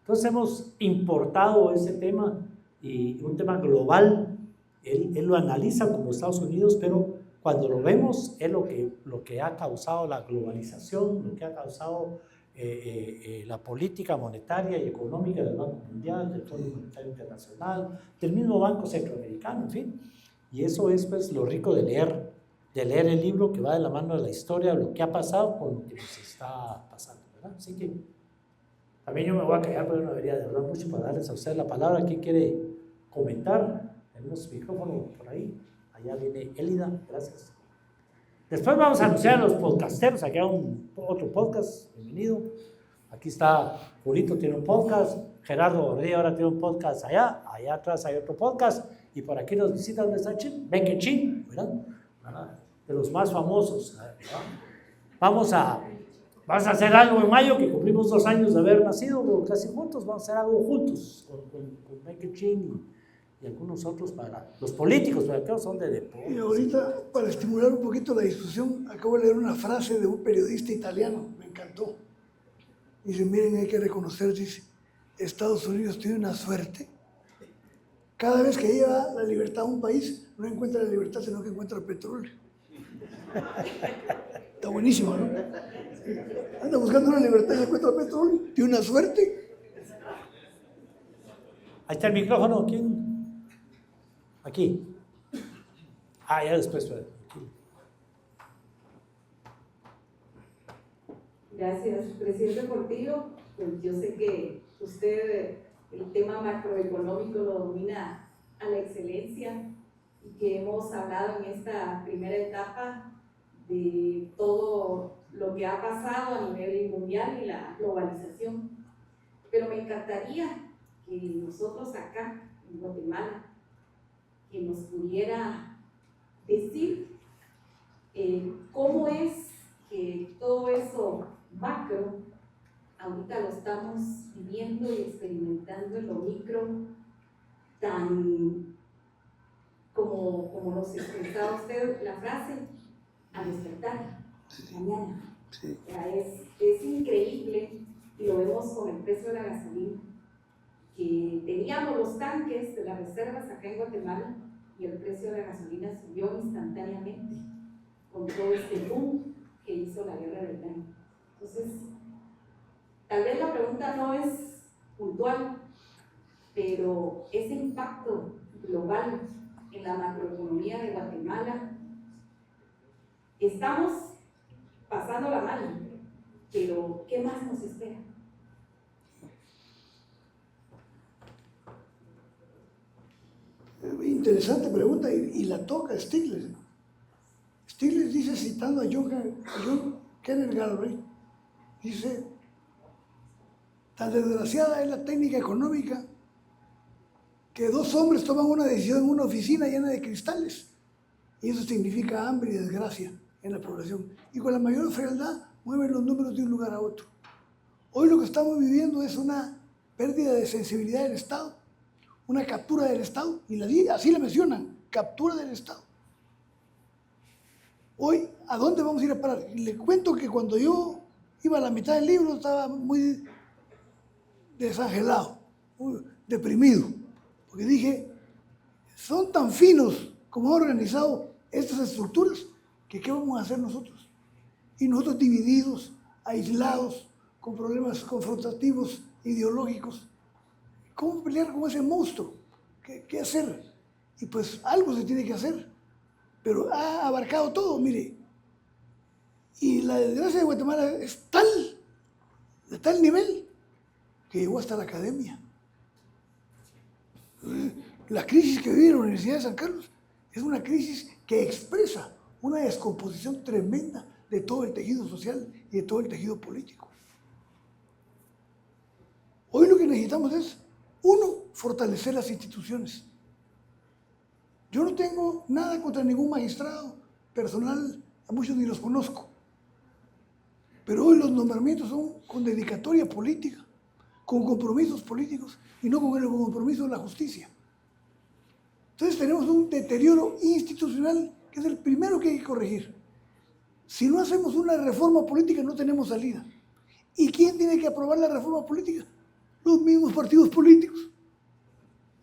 Entonces hemos importado ese tema, y un tema global. Él lo analiza como Estados Unidos, pero cuando lo vemos es lo que ha causado la globalización, lo que ha causado la política monetaria y económica del Banco Mundial, del Fondo Monetario Internacional, del mismo Banco Centroamericano, en fin. Y eso es pues lo rico de leer el libro, que va de la mano de la historia, lo que ha pasado con lo que nos está pasando, ¿verdad? Así que también yo me voy a callar, pero no debería de hablar mucho para darles a ustedes la palabra. ¿Quién quiere comentar? Tenemos micrófono por ahí. Allá viene Elida, gracias. Después vamos a anunciar a los podcasteros. Aquí hay otro podcast, bienvenido. Aquí está Julito, tiene un podcast. Gerardo Gordillo ahora tiene un podcast allá. Allá atrás hay otro podcast. Y por aquí nos visita, ¿dónde está Chin? Benke Chin, ¿verdad? De los más famosos, ¿verdad? Vamos a hacer algo en mayo, que cumplimos 2 años de haber nacido casi juntos. Vamos a hacer algo juntos con Benke Chin y algunos otros para los políticos, pero aquellos son de deporte. Y ahorita, para estimular un poquito la discusión, acabo de leer una frase de un periodista italiano, me encantó. Dice, miren, hay que reconocer, dice, Estados Unidos tiene una suerte. Cada vez que lleva la libertad a un país, no encuentra la libertad, sino que encuentra el petróleo. Está buenísimo, ¿no? Anda buscando una libertad y encuentra el petróleo. Tiene una suerte. Ahí está el micrófono, ¿quién? Aquí. Ya después. Aquí. Gracias, presidente Portillo. Pues yo sé que usted el tema macroeconómico lo domina a la excelencia, y que hemos hablado en esta primera etapa de todo lo que ha pasado a nivel mundial y la globalización. Pero me encantaría que nosotros acá en Guatemala, que nos pudiera decir cómo es que todo eso macro ahorita lo estamos viviendo y experimentando en lo micro, tan como nos expresaba usted la frase, al despertar mañana. Sí. O sea, es increíble, y lo vemos con el precio de la gasolina, que teníamos los tanques de las reservas acá en Guatemala y el precio de la gasolina subió instantáneamente con todo este boom que hizo la guerra de Ucrania. Entonces, tal vez la pregunta no es puntual, pero ese impacto global en la macroeconomía de Guatemala, estamos pasándola mal, pero ¿qué más nos espera? Interesante pregunta, y la toca Stiglitz. Stiglitz dice, citando a John Kenneth Galbraith, dice, tan desgraciada es la técnica económica que 2 hombres toman una decisión en una oficina llena de cristales, y eso significa hambre y desgracia en la población, y con la mayor frialdad mueven los números de un lugar a otro. Hoy lo que estamos viviendo es una pérdida de sensibilidad del Estado, una captura del Estado, y así la mencionan, captura del Estado. Hoy, ¿a dónde vamos a ir a parar? Y le cuento que cuando yo iba a la mitad del libro estaba muy desangelado, muy deprimido, porque dije, son tan finos como han organizado estas estructuras, que ¿qué vamos a hacer nosotros? Y nosotros divididos, aislados, con problemas confrontativos, ideológicos. ¿Cómo pelear con ese monstruo? ¿Qué hacer? Y pues algo se tiene que hacer, pero ha abarcado todo, mire. Y la desgracia de Guatemala es de tal nivel, que llegó hasta la academia. La crisis que vive la Universidad de San Carlos es una crisis que expresa una descomposición tremenda de todo el tejido social y de todo el tejido político. Hoy lo que necesitamos es, uno, fortalecer las instituciones. Yo no tengo nada contra ningún magistrado personal, a muchos ni los conozco. Pero hoy los nombramientos son con dedicatoria política, con compromisos políticos y no con el compromiso de la justicia. Entonces tenemos un deterioro institucional que es el primero que hay que corregir. Si no hacemos una reforma política no tenemos salida. ¿Y quién tiene que aprobar la reforma política? Los mismos partidos políticos.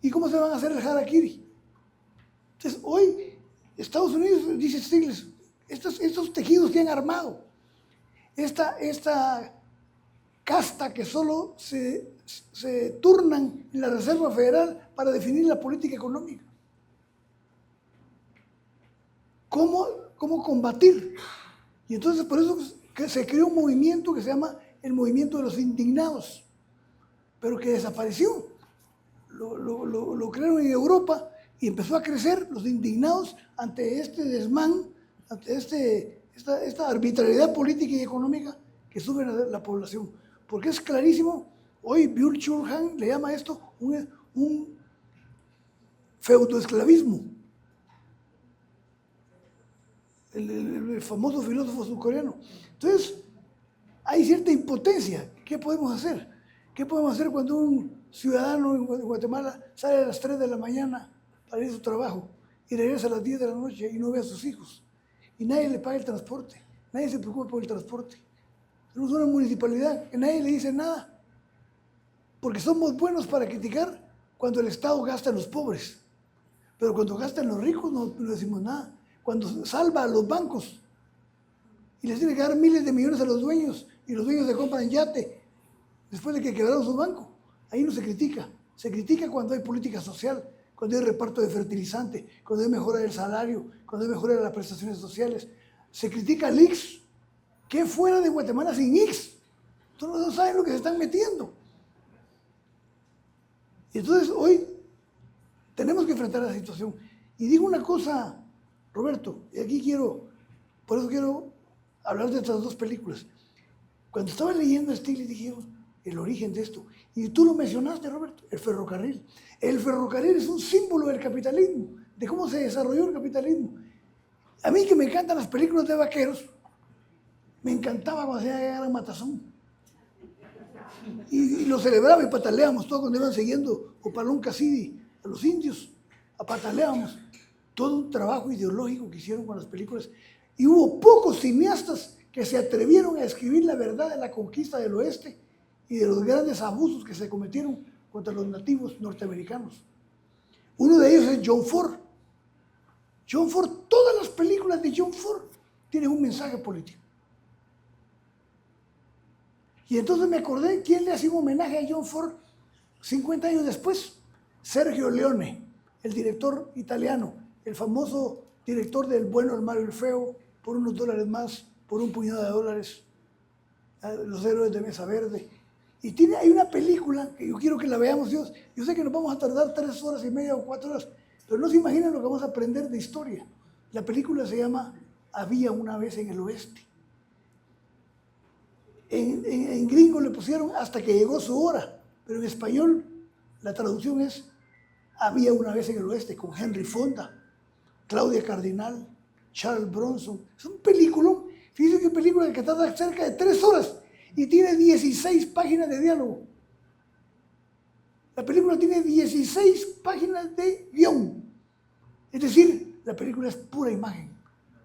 ¿Y cómo se van a hacer el harakiri? Entonces hoy Estados Unidos, dice Stiglitz, estos tejidos que han armado, esta casta que solo se turnan en la Reserva Federal para definir la política económica. ¿Cómo combatir? Y entonces por eso que se creó un movimiento que se llama el movimiento de los indignados, pero que desapareció. Lo crearon en Europa y empezó a crecer los indignados ante este desmán, ante esta arbitrariedad política y económica que sufre la población. Porque es clarísimo, hoy Byung-Chul Han le llama esto un feudoesclavismo. El famoso filósofo surcoreano. Entonces, hay cierta impotencia. ¿Qué podemos hacer? ¿Qué podemos hacer cuando un ciudadano en Guatemala sale a las 3 de la mañana para ir a su trabajo y regresa a las 10 de la noche y no ve a sus hijos? Y nadie le paga el transporte, nadie se preocupa por el transporte. Tenemos una municipalidad que nadie le dice nada, porque somos buenos para criticar cuando el Estado gasta en los pobres, pero cuando gasta en los ricos no decimos nada. Cuando salva a los bancos y les tiene que dar miles de millones a los dueños y los dueños se compran yate después de que quebraron su banco, ahí no se critica. Se critica cuando hay política social, cuando hay reparto de fertilizante, cuando hay mejora del salario, cuando hay mejora de las prestaciones sociales. Se critica al IX. ¿Qué fuera de Guatemala sin IX? Todos no saben lo que se están metiendo. Y entonces hoy tenemos que enfrentar la situación. Y digo una cosa, Roberto, y aquí por eso quiero hablar de estas dos películas. Cuando estaba leyendo a Stiglitz dije, el origen de esto, y tú lo mencionaste, Roberto, el ferrocarril. El ferrocarril es un símbolo del capitalismo, de cómo se desarrolló el capitalismo. A mí que me encantan las películas de vaqueros, me encantaba cuando se iba a Matazón. Y lo celebraba y pataleábamos todos cuando iban siguiendo Opalón Cassidy a los indios, pataleábamos. Todo un trabajo ideológico que hicieron con las películas. Y hubo pocos cineastas que se atrevieron a escribir la verdad de la conquista del oeste y de los grandes abusos que se cometieron contra los nativos norteamericanos. Uno de ellos es John Ford. John Ford, todas las películas de John Ford tienen un mensaje político. Y entonces me acordé quién le hacía un homenaje a John Ford 50 años después. Sergio Leone, el director italiano, el famoso director del Bueno, el Malo y el Feo, por unos dólares más, por un puñado de dólares, Los Héroes de Mesa Verde. Y hay una película que yo quiero que la veamos. Yo sé que nos vamos a tardar 3 horas y media o 4 horas, pero no se imaginan lo que vamos a aprender de historia. La película se llama Había una vez en el oeste. En gringo le pusieron Hasta que llegó su hora, pero en español la traducción es Había una vez en el oeste, con Henry Fonda, Claudia Cardinal, Charles Bronson. Es un peliculón. Fíjense que es una película que tarda cerca de 3 horas y tiene 16 páginas de diálogo. La película tiene 16 páginas de guión. Es decir, la película es pura imagen.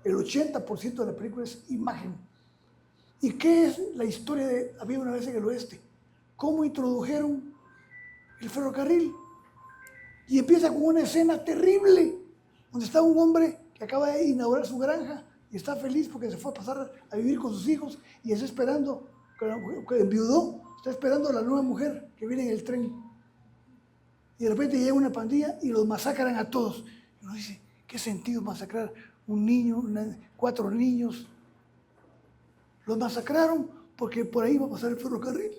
El 80% de la película es imagen. ¿Y qué es la historia de Había una vez en el oeste? ¿Cómo introdujeron el ferrocarril? Y empieza con una escena terrible, donde está un hombre que acaba de inaugurar su granja y está feliz porque se fue a pasar a vivir con sus hijos y está esperando que enviudó, está esperando a la nueva mujer que viene en el tren. Y de repente llega una pandilla y los masacran a todos. Y uno dice, ¿qué sentido masacrar un niño, 4 niños? Los masacraron porque por ahí va a pasar el ferrocarril.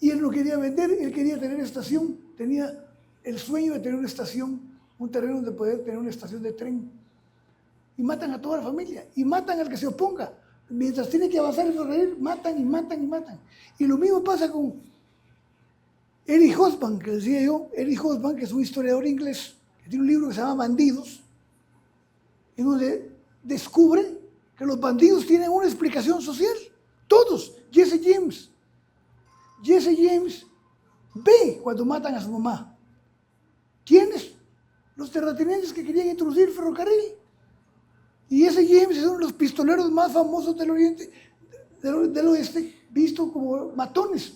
Y él no quería vender, él quería tener estación. Tenía el sueño de tener una estación, un terreno donde poder tener una estación de tren. Y matan a toda la familia, y matan al que se oponga. Mientras tiene que avanzar el ferrocarril, matan y matan y matan. Y lo mismo pasa con Eric Hobsbawm, que decía yo, Eric Hobsbawm, que es un historiador inglés, que tiene un libro que se llama Bandidos, en donde descubre que los bandidos tienen una explicación social. Todos. Jesse James ve cuando matan a su mamá. ¿Quiénes? Los terratenientes que querían introducir el ferrocarril. Y Jesse James es uno de los pistoleros más famosos del Oriente, del Oeste, visto como matones.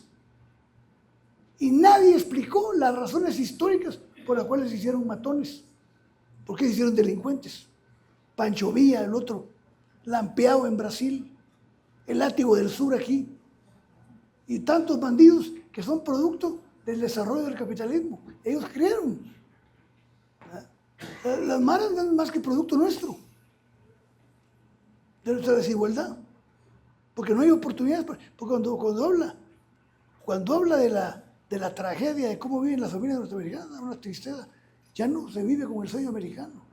Y nadie explicó las razones históricas por las cuales se hicieron matones. ¿Por qué se hicieron delincuentes? Pancho Villa, el otro, Lampeao en Brasil, el Látigo del Sur aquí, y tantos bandidos que son producto del desarrollo del capitalismo. Ellos crearon. Las maras no es más que producto nuestro, de nuestra desigualdad, porque no hay oportunidades. Porque cuando habla de la tragedia de cómo viven las familias norteamericanas, una tristeza, ya no se vive con el sueño americano.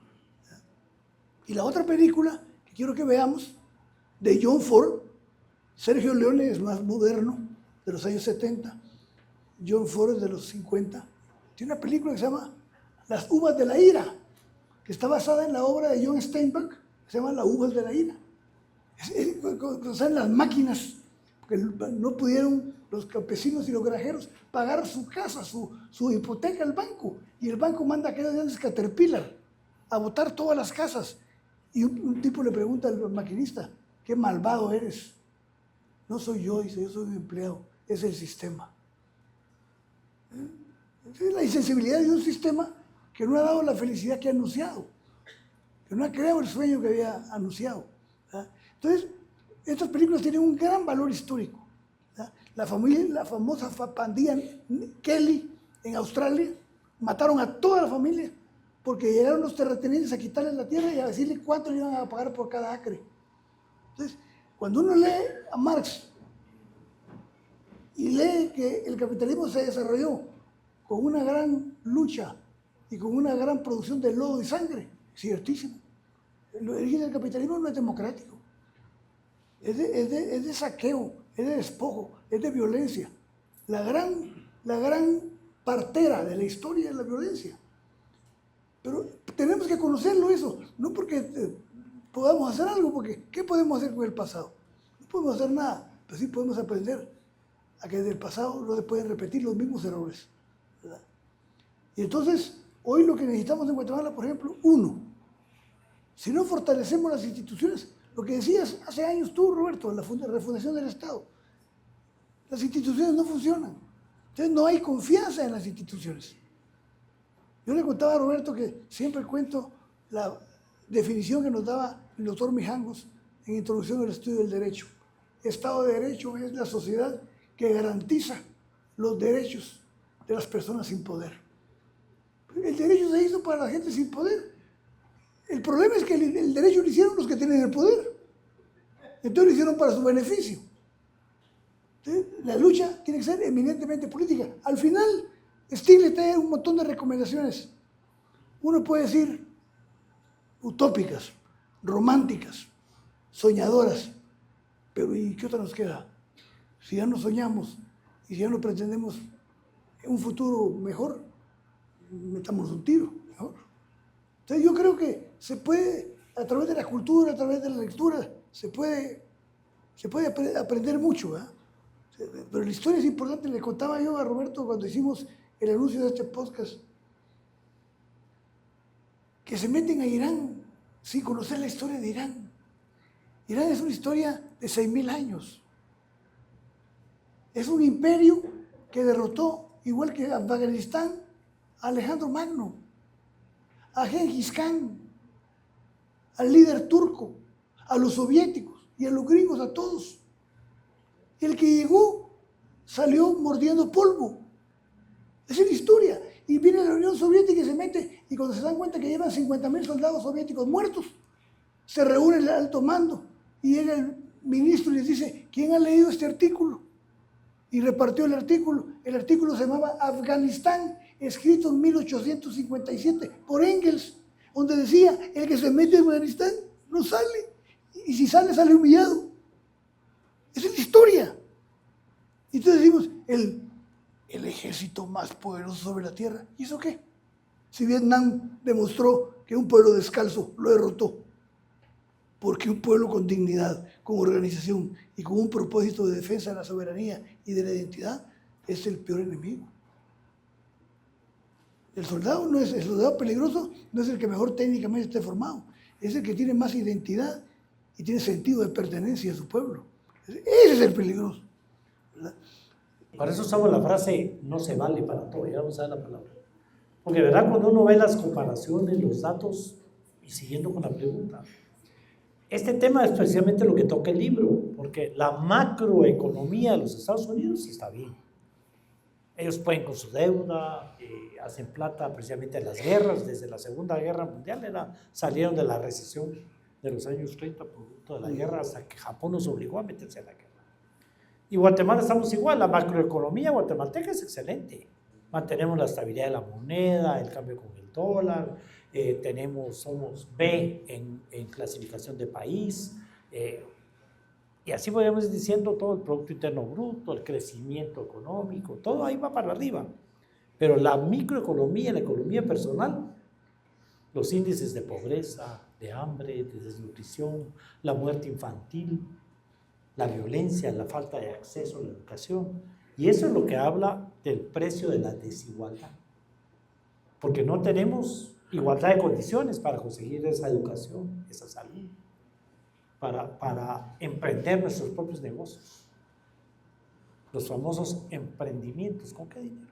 Y la otra película que quiero que veamos, de John Ford, Sergio Leone es más moderno, de los años 70, John Ford es de los 50, tiene una película que se llama Las uvas de la ira, que está basada en la obra de John Steinbeck, que se llama Las uvas de la ira. Son las máquinas, porque no pudieron los campesinos y los granjeros pagar su casa, su hipoteca al banco, y el banco manda a aquellos grandes Caterpillar a botar todas las casas. Y un tipo le pregunta al maquinista, qué malvado eres. No soy yo, dice, yo soy un empleado, es el sistema. Es la insensibilidad de un sistema que no ha dado la felicidad que ha anunciado, que no ha creado el sueño que había anunciado. ¿Verdad? Entonces, estas películas tienen un gran valor histórico. ¿Verdad? La famosa pandilla Kelly en Australia, mataron a toda la familia porque llegaron los terratenientes a quitarle la tierra y a decirle cuánto le iban a pagar por cada acre. Entonces, cuando uno lee a Marx y lee que el capitalismo se desarrolló con una gran lucha y con una gran producción de lodo y sangre, ciertísimo. El origen del capitalismo no es democrático, es de saqueo, es de despojo, es de violencia. La gran partera de la historia es la violencia. Pero tenemos que conocerlo eso, no porque podamos hacer algo, porque ¿qué podemos hacer con el pasado? No podemos hacer nada, pero sí podemos aprender a que del pasado no se pueden repetir los mismos errores, ¿verdad? Y entonces, hoy lo que necesitamos en Guatemala, por ejemplo, si no fortalecemos las instituciones, lo que decías hace años tú, Roberto, la refundación del Estado, las instituciones no funcionan, entonces no hay confianza en las instituciones. Yo le contaba a Roberto que siempre cuento la definición que nos daba el doctor Mijangos en Introducción al Estudio del Derecho. Estado de Derecho es la sociedad que garantiza los derechos de las personas sin poder. El derecho se hizo para la gente sin poder. El problema es que el derecho lo hicieron los que tienen el poder. Entonces lo hicieron para su beneficio. Entonces, la lucha tiene que ser eminentemente política. Al final, Stiglitz tiene un montón de recomendaciones. Uno puede decir utópicas, románticas, soñadoras, pero ¿y qué otra nos queda? Si ya no soñamos y si ya no pretendemos un futuro mejor, metamos un tiro mejor. Entonces yo creo que se puede, a través de la cultura, a través de la lectura, se puede aprender mucho, ¿verdad? Pero la historia es importante. Le contaba yo a Roberto cuando hicimos el anuncio de este podcast, que se meten a Irán sin conocer la historia de Irán. Irán es una historia de 6.000 años. Es un imperio que derrotó, igual que Afganistán, a Alejandro Magno, a Gengis Khan, al líder turco, a los soviéticos y a los gringos, a todos. El que llegó salió mordiendo polvo. Esa es la historia. Y viene la Unión Soviética y se mete, y cuando se dan cuenta que llevan 50.000 soldados soviéticos muertos, se reúne el alto mando y llega el ministro y les dice: ¿quién ha leído este artículo? Y repartió el artículo. El artículo se llamaba Afganistán, escrito en 1857 por Engels, donde decía: el que se mete en Afganistán no sale, y si sale, sale humillado. Esa es la historia. Y entonces decimos, el ejército más poderoso sobre la tierra. ¿Y eso qué? Si Vietnam demostró que un pueblo descalzo lo derrotó, porque un pueblo con dignidad, con organización y con un propósito de defensa de la soberanía y de la identidad es el peor enemigo. El soldado peligroso no es el que mejor técnicamente esté formado, es el que tiene más identidad y tiene sentido de pertenencia a su pueblo. Ese es el peligroso, ¿verdad? Para eso usamos la frase: no se vale para todo. Ya vamos a ver la palabra. Porque, ¿verdad? Cuando uno ve las comparaciones, los datos, y siguiendo con la pregunta, este tema es precisamente lo que toca el libro, porque la macroeconomía de los Estados Unidos está bien. Ellos pueden con su deuda, hacen plata precisamente en las guerras. Desde la Segunda Guerra Mundial salieron de la recesión de los años 30 producto de la guerra, hasta que Japón nos obligó a meterse en la guerra. Y Guatemala estamos igual. La macroeconomía guatemalteca es excelente. Mantenemos la estabilidad de la moneda, el cambio con el dólar, somos B en clasificación de país, y así podemos ir diciendo todo el Producto Interno Bruto, el crecimiento económico, todo ahí va para arriba. Pero la microeconomía, la economía personal, los índices de pobreza, de hambre, de desnutrición, la muerte infantil, la violencia, la falta de acceso a la educación, y eso es lo que habla del precio de la desigualdad, porque no tenemos igualdad de condiciones para conseguir esa educación, esa salud, para emprender nuestros propios negocios, los famosos emprendimientos. ¿Con qué dinero?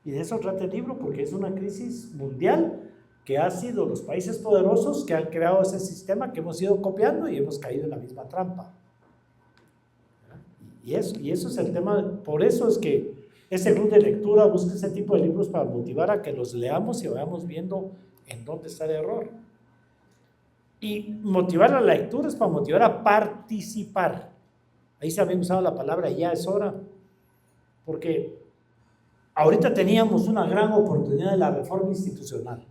Y de eso trata el libro, porque es una crisis mundial que ha sido los países poderosos que han creado ese sistema que hemos ido copiando y hemos caído en la misma trampa. Y eso es el tema. Por eso es que este club de lectura busca ese tipo de libros para motivar a que los leamos y vayamos viendo en dónde está el error. Y motivar a la lectura es para motivar a participar. Ahí se había usado la palabra "ya es hora", porque ahorita teníamos una gran oportunidad de la reforma institucional.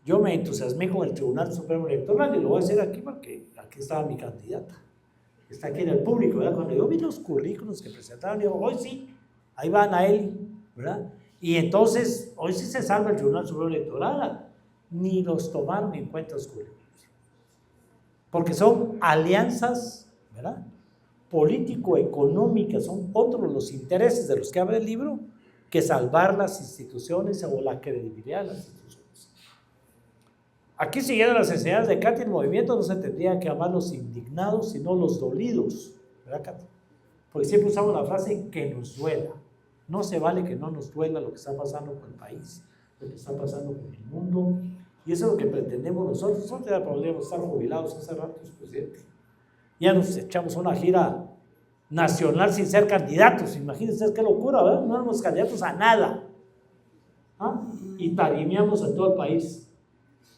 Yo me entusiasmé con el Tribunal Supremo Electoral, y lo voy a hacer aquí porque aquí estaba mi candidata. Está aquí en el público, ¿verdad? Cuando yo vi los currículos que presentaron, digo, hoy sí, ahí va Anaeli, ¿verdad? Y entonces, hoy sí se salva el Tribunal Supremo Electoral. Ni los tomaron en cuenta los currículos, porque son alianzas, ¿verdad?, político-económicas. Son otros los intereses de los que habla el libro que salvar las instituciones o la credibilidad de las instituciones. Aquí, siguiendo las enseñanzas de Katy, el movimiento no se tendría que llamar los indignados, sino los dolidos, ¿verdad, Katy? Porque siempre usamos la frase "que nos duela". No se vale que no nos duela lo que está pasando con el país, lo que está pasando con el mundo, y eso es lo que pretendemos nosotros. Nosotros ya podríamos estar jubilados hace rato, presidente. Ya nos echamos una gira nacional sin ser candidatos. Imagínense qué locura, ¿verdad? No éramos candidatos a nada, ¿ah? Y tarimeamos a todo el país.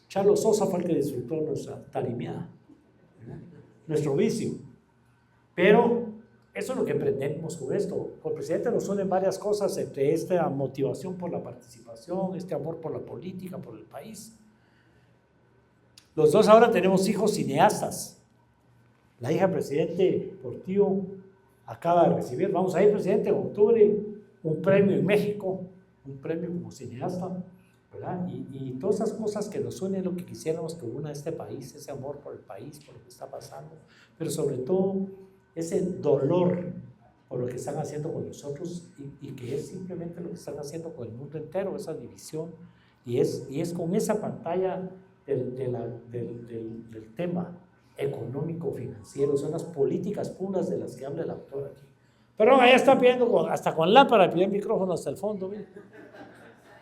Charlo Sosa fue el que disfrutó nuestra tarimeada, ¿verdad?, nuestro vicio. Pero eso es lo que pretendemos con esto. Con el presidente nos unen varias cosas, entre esta motivación por la participación, este amor por la política, por el país. Los dos ahora tenemos hijos cineastas. La hija del presidente Portillo acaba de recibir, vamos a ir, presidente, en octubre, un premio en México, un premio como cineasta, ¿verdad? Y todas esas cosas que nos unen, lo que quisiéramos que una de este país, ese amor por el país, por lo que está pasando, pero sobre todo ese dolor por lo que están haciendo con nosotros, y que es simplemente lo que están haciendo con el mundo entero, esa división, y es con esa pantalla del tema económico financiero, son las políticas puras de las que habla el autor aquí. Perdón, allá está pidiendo hasta con lámpara, pidió el micrófono hasta el fondo, mira.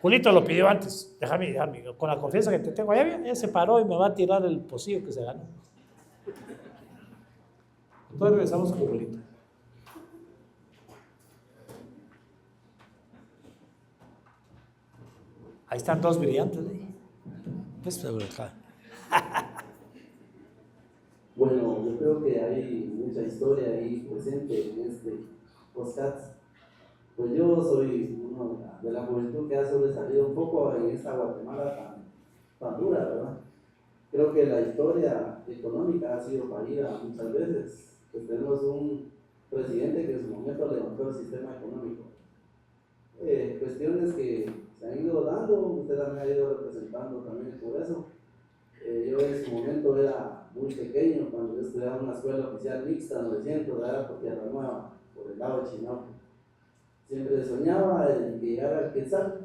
Julito lo pidió antes, déjame, con la confianza que te tengo, ya se paró y me va a tirar el pocillo que se ganó. Entonces regresamos con Julito. Ahí están dos brillantes. Pues, acá. Bueno, yo creo que hay mucha historia ahí presente en este podcast. Pues yo soy uno de la juventud que ha sobresalido un poco en esta Guatemala tan dura, ¿verdad? Creo que la historia económica ha sido fallida muchas veces. Pues tenemos un presidente que en su momento levantó el sistema económico. Cuestiones que se han ido dando, usted también ha ido representando también el Congreso. Yo en su momento era muy pequeño cuando yo estudiaba en una escuela oficial mixta 900 de allá por Tierra Nueva, por el lado de Chinauque. Siempre soñaba en llegar al Quetzal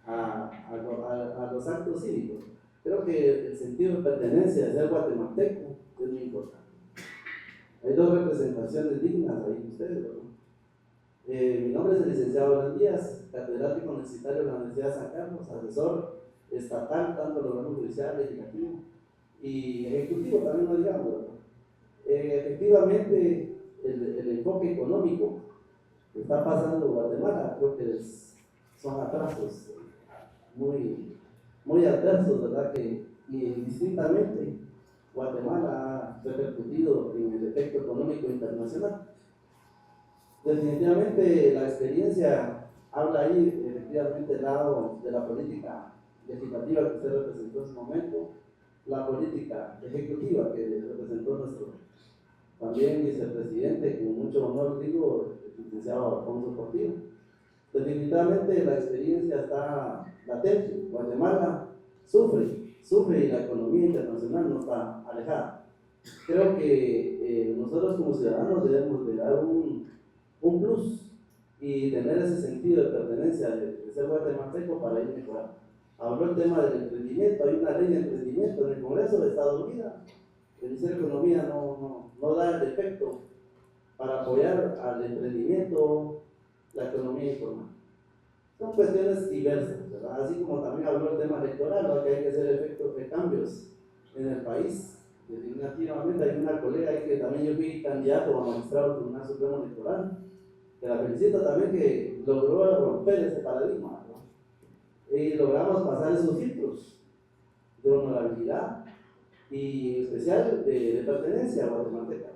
a los actos cívicos. Creo que el sentido de pertenencia de ser guatemalteco es muy importante. Hay dos representaciones dignas ahí de ustedes, ¿verdad? Mi nombre es el licenciado Alan Díaz, catedrático universitario de la Universidad de San Carlos, asesor estatal, tanto en el órgano judicial, legislativo y ejecutivo también, no digamos, ¿verdad? Efectivamente, el enfoque económico que está pasando en Guatemala, creo que son atrasos muy adversos, ¿verdad? Que indistintamente Guatemala ha repercutido en el efecto económico internacional. Definitivamente la experiencia habla ahí, efectivamente, del lado de la política legislativa que usted representó en su momento, la política ejecutiva que representó nuestro también vicepresidente, con mucho honor digo, el licenciado Alfonso Portillo. Definitivamente la experiencia está latente. Guatemala sufre y la economía internacional no está alejada. Creo que nosotros como ciudadanos debemos de dar un plus y tener ese sentido de pertenencia de ser guatemalteco para ir mejorando. Habló el tema del emprendimiento, hay una ley de emprendimiento en el Congreso de Estados Unidos. El Ministerio de Economía no da el efecto para apoyar al emprendimiento, la economía informal. Son cuestiones diversas, ¿verdad? Así como también habló el tema electoral, ¿no? Que hay que hacer efectos de cambios en el país. Definitivamente hay una colega ahí que también yo fui candidato a magistrado del Tribunal Supremo Electoral, que la felicito también que logró romper ese paradigma, ¿no? Y logramos pasar esos filtros de honorabilidad y especial de pertenencia a guatemalteca.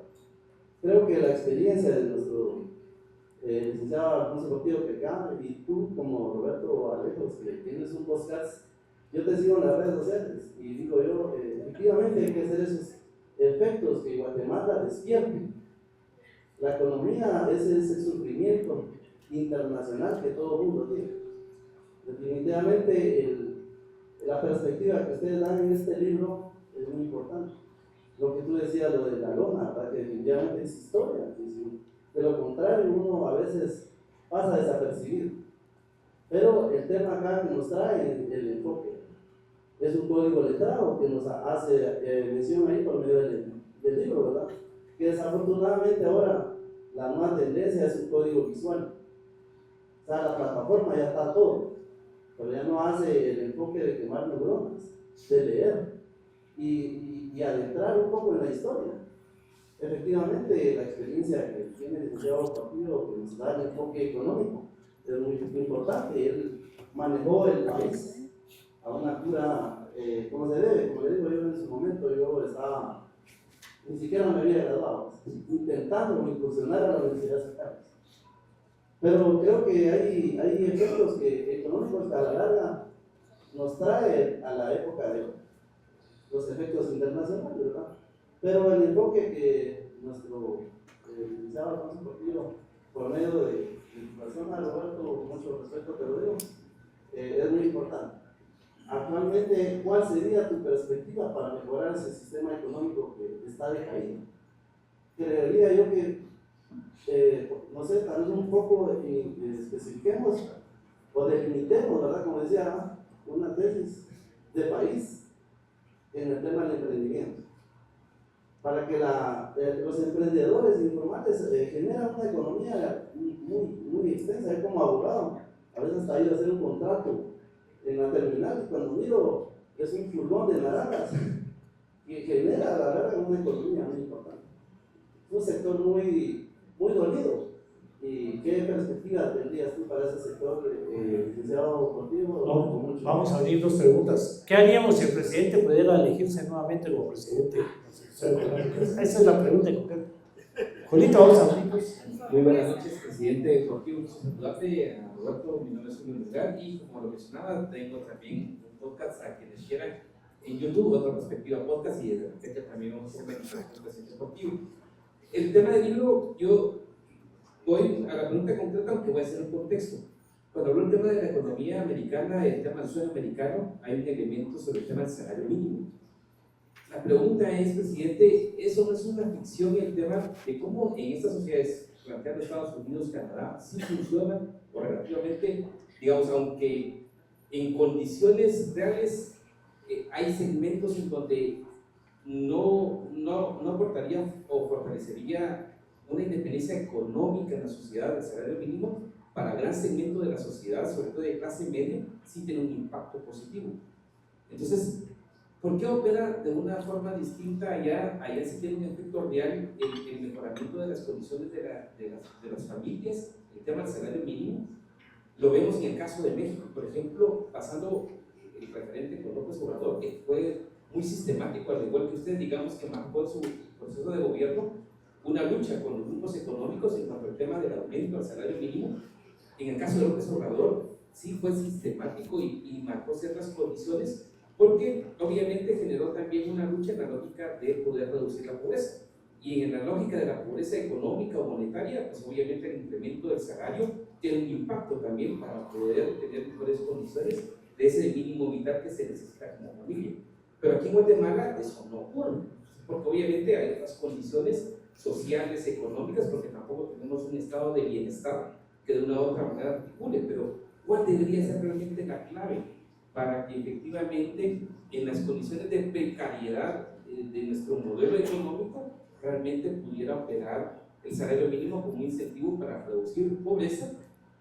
Creo que la experiencia de nuestro licenciado Alfonso Portillo Pecado y tú como Roberto Alejos, que tienes un podcast, yo te sigo en las redes sociales y digo yo, efectivamente hay que hacer esos efectos que Guatemala despierte. La economía es ese sufrimiento internacional que todo el mundo tiene. Definitivamente la perspectiva que ustedes dan en este libro es muy importante. Lo que tú decías, lo de la lona, ¿verdad? Que definitivamente es historia. De lo contrario, uno a veces pasa desapercibido. Pero el tema acá que nos trae el enfoque es un código letrado que nos hace mención ahí por medio del libro, ¿verdad? Que desafortunadamente ahora la nueva tendencia es un código visual. O sea, la plataforma ya está todo, pero ya no hace el enfoque de quemar neuronas, de leer y adentrar un poco en la historia. Efectivamente, la experiencia que tiene el licenciado Portillo, que nos da el enfoque económico, es muy importante. Él manejó el país a una cura, como se debe. Como le digo yo en su momento, yo estaba, ni siquiera me había graduado, intentando incursionar a la Universidad de San Carlos. Pero creo que hay efectos económicos que a la larga nos trae a la época de los efectos internacionales, ¿verdad? Pero el enfoque que nuestro licenciado Alfonso Portillo, por medio de tu persona, Roberto, con mucho respeto te lo digo, es muy importante. Actualmente, ¿cuál sería tu perspectiva para mejorar ese sistema económico que está decaído? Creería yo que, no sé, tal vez un poco especifiquemos o delimitemos, ¿verdad? Como decía, una tesis de país en el tema del emprendimiento, para que los emprendedores informales generan una economía muy extensa. Yo como abogado, a veces hasta ido a hacer un contrato en la terminal y cuando miro es un furgón de naranjas que genera a la larga una economía muy importante. un sector muy, muy dolido. ¿Y qué perspectiva tendrías tú para ese sector, licenciado Cortijo? No, vamos a abrir dos preguntas. ¿Qué haríamos si el presidente pudiera elegirse nuevamente como presidente? Esa es la pregunta en concreto. Julito, vamos a abrir. Muy buenas noches, presidente Cortijo. Saludarte a Roberto, mi nombre es Julio Melgar y como lo mencionaba, tengo también un podcast a quienes quieran en YouTube, otra perspectiva podcast, y de repente también vamos a hacer el presidente Cortijo. El tema del libro, yo voy a la pregunta concreta, aunque voy a hacer un contexto. Cuando hablo del tema de la economía americana, el tema del sueño americano, hay un elemento sobre el tema del salario mínimo. La pregunta es, presidente, ¿eso no es una ficción el tema de cómo en estas sociedades, planteando Estados Unidos, Canadá, sí funciona o relativamente, digamos, aunque en condiciones reales hay segmentos en donde no aportaría o fortalecería una independencia económica en la sociedad del salario mínimo? Para gran segmento de la sociedad, sobre todo de clase media, sí tiene un impacto positivo. Entonces, ¿por qué opera de una forma distinta allá? Allá sí tiene un efecto real el mejoramiento de las condiciones de las familias, el tema del salario mínimo. Lo vemos en el caso de México, por ejemplo, pasando el referente con López Obrador, que fue muy sistemático, al igual que usted, digamos que marcó en su proceso de gobierno una lucha con los grupos económicos en cuanto al tema del aumento del salario mínimo. En el caso de López Obrador, sí fue sistemático y marcó ciertas condiciones, porque obviamente generó también una lucha en la lógica de poder reducir la pobreza. Y en la lógica de la pobreza económica o monetaria, pues obviamente el incremento del salario tiene un impacto también para poder tener mejores condiciones de ese mínimo vital que se necesita como familia. Pero aquí en Guatemala eso no ocurre, porque obviamente hay otras condiciones sociales, económicas, porque tampoco tenemos un estado de bienestar que de una u otra manera articule. Pero ¿cuál debería ser realmente la clave para que efectivamente en las condiciones de precariedad de nuestro modelo económico realmente pudiera operar el salario mínimo como un incentivo para reducir pobreza,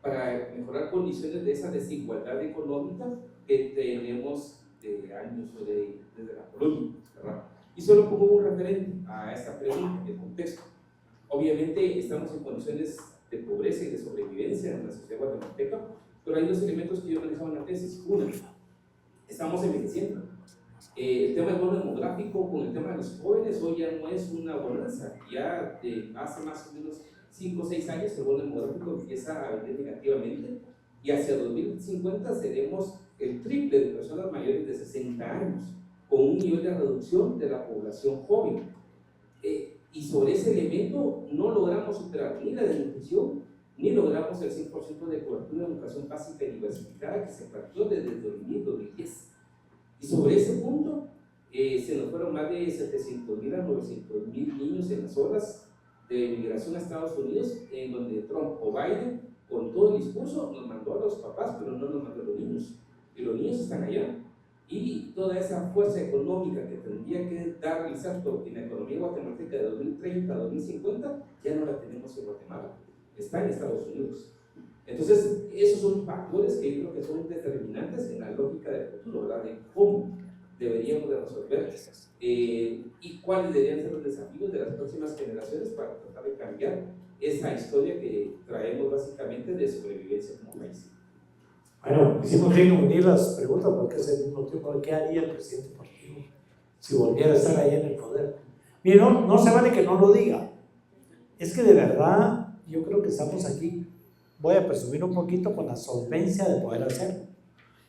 para mejorar condiciones de esa desigualdad económica que tenemos de años o desde la colonia, ¿verdad? Y solo como un referente a esta pregunta, el contexto. Obviamente estamos en condiciones de pobreza y de sobrevivencia en la sociedad guatemalteca, pero hay dos elementos que yo manejaba en la tesis. Uno, estamos envejeciendo. El tema del bono demográfico con el tema de los jóvenes hoy ya no es una bonanza. Ya hace más o menos 5 o 6 años el bono demográfico empieza a venir negativamente y hacia 2050 seremos el triple de personas mayores de 60 años con un nivel de reducción de la población joven. Y sobre ese elemento no logramos superar ni la desnutrición ni logramos el 100% de cobertura de educación básica y diversificada que se planteó desde el 2010. Y sobre ese punto se nos fueron más de 700,000 a 900,000 niños en las horas de migración a Estados Unidos, en donde Trump o Biden, con todo el discurso, nos mandó a los papás, pero no nos mandó a los niños. Y los niños están allá. Y toda esa fuerza económica que tendría que dar el salto en la economía guatemalteca de 2030 a 2050, ya no la tenemos en Guatemala, está en Estados Unidos. Entonces, esos son factores que yo creo que son determinantes en la lógica del futuro, ¿verdad? De cómo deberíamos de resolver y cuáles deberían ser los desafíos de las próximas generaciones para tratar de cambiar esa historia que traemos básicamente de sobrevivencia como país. Bueno, hicimos bien unir las preguntas porque es el mismo tiempo. ¿Qué haría el presidente Portillo si volviera a estar ahí en el poder? Mire, no se vale que no lo diga. Es que de verdad yo creo que estamos aquí, voy a presumir un poquito con la solvencia de poder hacerlo,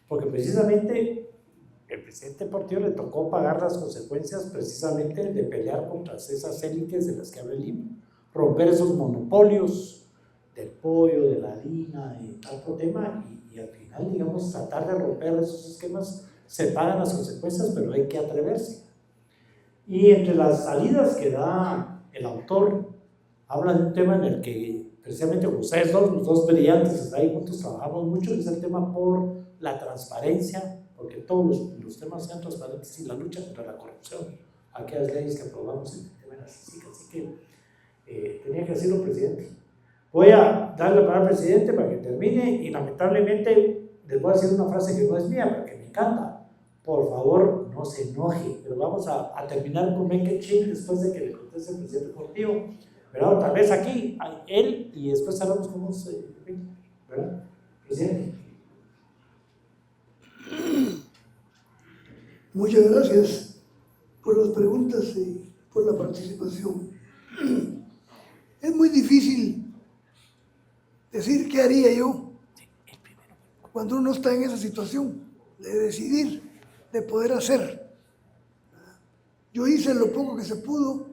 porque precisamente el presidente Portillo le tocó pagar las consecuencias precisamente de pelear contra esas élites de las que habla el libro, romper esos monopolios del pollo, de la harina y otro tema, y al final, digamos, tratar de romper esos esquemas. Se pagan las consecuencias, pero hay que atreverse. Y entre las salidas que da el autor, habla de un tema en el que precisamente ustedes los dos brillantes ahí juntos trabajamos mucho, que es el tema por la transparencia, porque todos los temas sean transparentes, y la lucha contra la corrupción, aquellas leyes que aprobamos en el tema de las CICIG. Así que tenía que decirlo, presidente. Voy a darle la palabra al presidente para que termine, y lamentablemente les voy a decir una frase que no es mía, pero que me encanta. Por favor, no se enoje, pero vamos a terminar con Make It Chill después de que le conteste el presidente Portillo. ¿verdad? Tal vez aquí, él, y después cerramos con vos, ¿verdad? Presidente. Muchas gracias por las preguntas y por la participación. Es muy difícil decir qué haría yo cuando uno está en esa situación de decidir, de poder hacer. Yo hice lo poco que se pudo,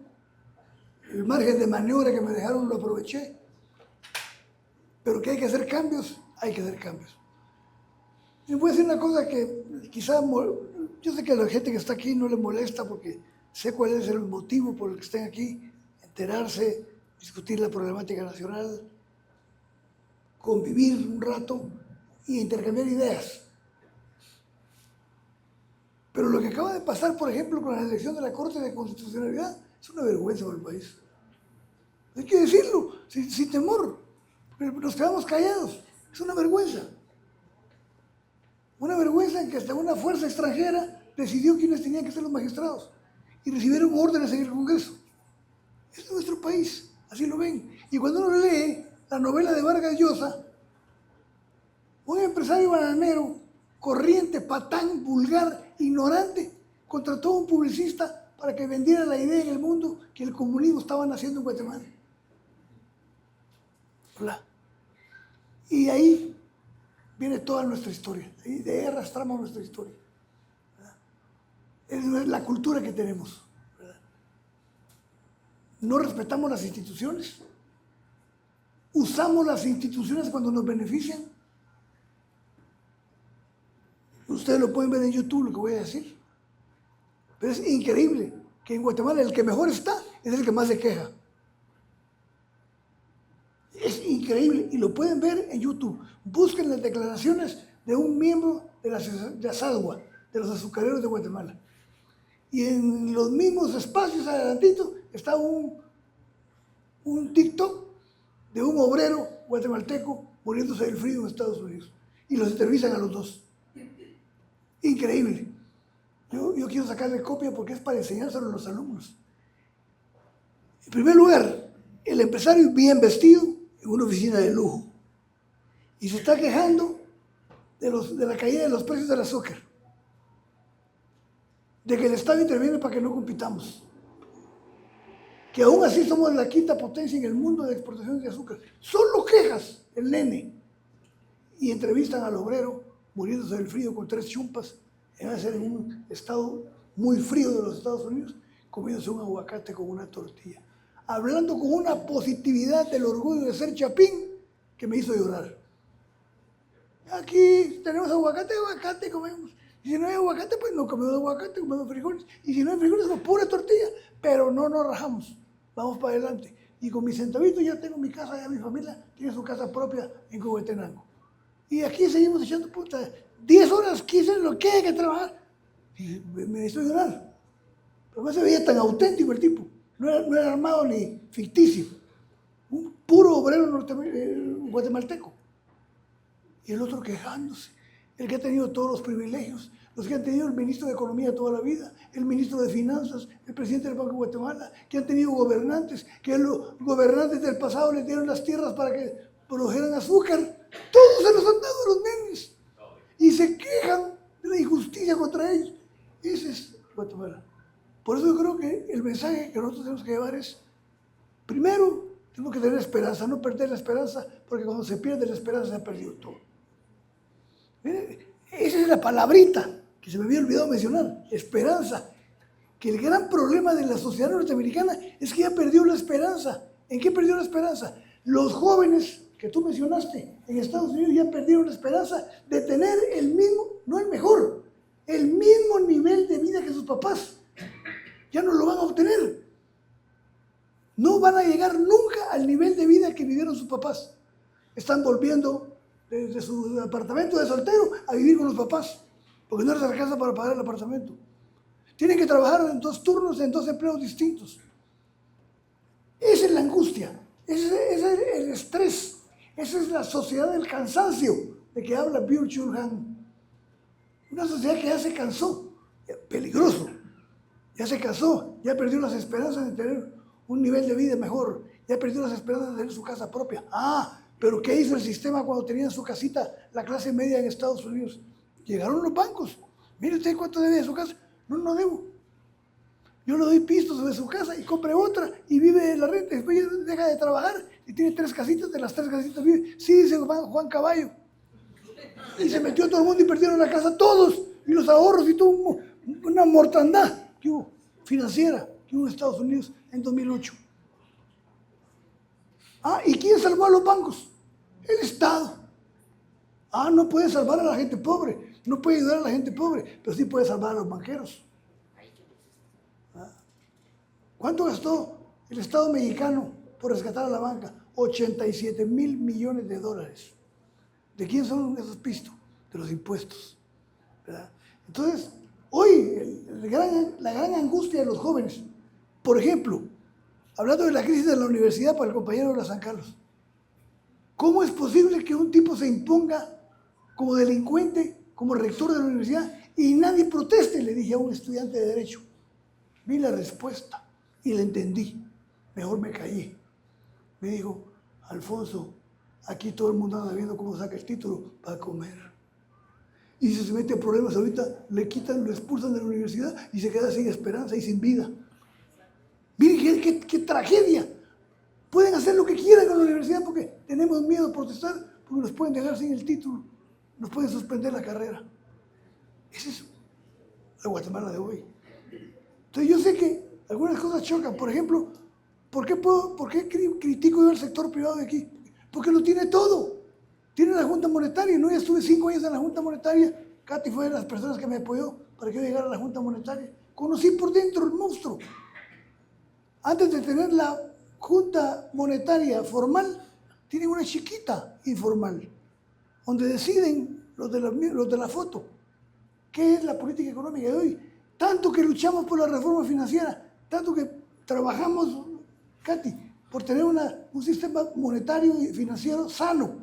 el margen de maniobra que me dejaron lo aproveché, pero que hay que hacer cambios, hay que hacer cambios. Y voy a decir una cosa que quizá, yo sé que a la gente que está aquí no le molesta porque sé cuál es el motivo por el que estén aquí, enterarse, discutir la problemática nacional, convivir un rato y intercambiar ideas. Pero lo que acaba de pasar, por ejemplo, con la elección de la Corte de Constitucionalidad, es una vergüenza para el país. Hay que decirlo, sin temor. Nos quedamos callados. Es una vergüenza. Una vergüenza en que hasta una fuerza extranjera decidió quiénes tenían que ser los magistrados y recibieron órdenes en el Congreso. Es nuestro país, así lo ven. Y cuando uno lee la novela de Vargas Llosa, un empresario bananero, corriente, patán, vulgar, ignorante, contrató a un publicista para que vendiera la idea en el mundo que el comunismo estaba naciendo en Guatemala. Hola. Y ahí viene toda nuestra historia. Y de ahí arrastramos nuestra historia. Es la cultura que tenemos. No respetamos las instituciones. Usamos las instituciones cuando nos benefician. Ustedes lo pueden ver en YouTube, lo que voy a decir. Pero es increíble que en Guatemala el que mejor está es el que más se queja. Es increíble y lo pueden ver en YouTube. Busquen las declaraciones de un miembro de la SADWA, de los azucareros de Guatemala. Y en los mismos espacios adelantito está un TikTok de un obrero guatemalteco muriéndose del frío en Estados Unidos. Y los entrevistan a los dos. Increíble. Yo quiero sacarle copia porque es para enseñárselo a los alumnos. En primer lugar, el empresario bien vestido en una oficina de lujo y se está quejando de la caída de los precios del azúcar, de que el Estado interviene para que no compitamos, que aún así somos la quinta potencia en el mundo de exportación de azúcar. Solo quejas el nene y entrevistan al obrero muriéndose del frío con 3 chumpas en un estado muy frío de los Estados Unidos, comiéndose un aguacate con una tortilla, hablando con una positividad del orgullo de ser chapín que me hizo llorar. Aquí tenemos aguacate, comemos. Y si no hay aguacate, pues no comemos aguacate, comemos frijoles. Y si no hay frijoles, pues pura tortilla. Pero no nos rajamos, vamos para adelante. Y con mis centavitos ya tengo mi casa, ya mi familia tiene su casa propia en Cohuetenango. Y aquí seguimos echando puta. 10 horas, 15 lo que hay que trabajar. Y me hizo llorar. Pero no se veía tan auténtico el tipo. No era armado ni ficticio. Un puro obrero guatemalteco. Y el otro quejándose. El que ha tenido todos los privilegios. Los que han tenido el ministro de Economía toda la vida, el ministro de Finanzas, el presidente del Banco de Guatemala, que han tenido gobernantes, que los gobernantes del pasado les dieron las tierras para que produjeran azúcar. Todos se los han dado a los nenes. Y se quejan de la injusticia contra ellos. Ese es Guatemala. Por eso yo creo que el mensaje que nosotros tenemos que llevar es, primero, tenemos que tener esperanza, no perder la esperanza, porque cuando se pierde la esperanza se ha perdido todo. Esa es la palabrita que se me había olvidado mencionar, esperanza. Que el gran problema de la sociedad norteamericana es que ya perdió la esperanza. ¿En qué perdió la esperanza? Los jóvenes que tú mencionaste en Estados Unidos ya perdieron la esperanza de tener el mismo, no el mejor, el mismo nivel de vida que sus papás. Ya no lo van a obtener. No van a llegar nunca al nivel de vida que vivieron sus papás. Están volviendo desde su apartamento de soltero a vivir con los papás, porque no les alcanza para pagar el apartamento. Tienen que trabajar en 2 turnos, en 2 empleos distintos. Esa es la angustia, ese es el estrés. Esa es la sociedad del cansancio de que habla Byung-Chul Han. Una sociedad que ya se cansó, peligroso, ya se cansó, ya perdió las esperanzas de tener un nivel de vida mejor, ya perdió las esperanzas de tener su casa propia. Pero ¿qué hizo el sistema cuando tenían su casita la clase media en Estados Unidos? Llegaron los bancos. Mire usted cuánto debe de su casa. No debo. Yo le doy pistos de su casa y compre otra y vive de la renta. Después ya deja de trabajar y tiene 3 casitas, de las 3 casitas vive. Sí, dice Juan Caballo. Y se metió todo el mundo y perdieron la casa todos. Y los ahorros y todo, una mortandad que hubo, financiera que hubo en Estados Unidos en 2008. ¿Y quién salvó a los bancos? El Estado. No puede salvar a la gente pobre, no puede ayudar a la gente pobre, pero sí puede salvar a los banqueros. ¿Cuánto gastó el Estado mexicano por rescatar a la banca? 87,000 millones de dólares. ¿De quién son esos pistos? De los impuestos, ¿verdad? Entonces, hoy la gran angustia de los jóvenes, por ejemplo, hablando de la crisis de la universidad para el compañero de la San Carlos, ¿cómo es posible que un tipo se imponga como delincuente, como rector de la universidad y nadie proteste? Le dije a un estudiante de Derecho. Vi la respuesta y la entendí. Mejor me callé. Me dijo, Alfonso, aquí todo el mundo anda viendo cómo saca el título para comer. Y si se mete a problemas ahorita, le quitan, lo expulsan de la universidad y se queda sin esperanza y sin vida. Miren qué tragedia. Pueden hacer lo que quieran con la universidad porque tenemos miedo a protestar, porque nos pueden dejar sin el título, nos pueden suspender la carrera. Es eso, la Guatemala de hoy. Entonces yo sé que algunas cosas chocan. Por ejemplo, ¿por qué critico yo al sector privado de aquí? Porque lo tiene todo. Tiene la Junta Monetaria. No, ya estuve 5 años en la Junta Monetaria. Katy fue de las personas que me apoyó para que yo llegara a la Junta Monetaria. Conocí por dentro el monstruo. Antes de tener la Junta Monetaria formal, tienen una chiquita informal, donde deciden los de la foto qué es la política económica de hoy. Tanto que luchamos por la reforma financiera, tanto que trabajamos, Katy, por tener un sistema monetario y financiero sano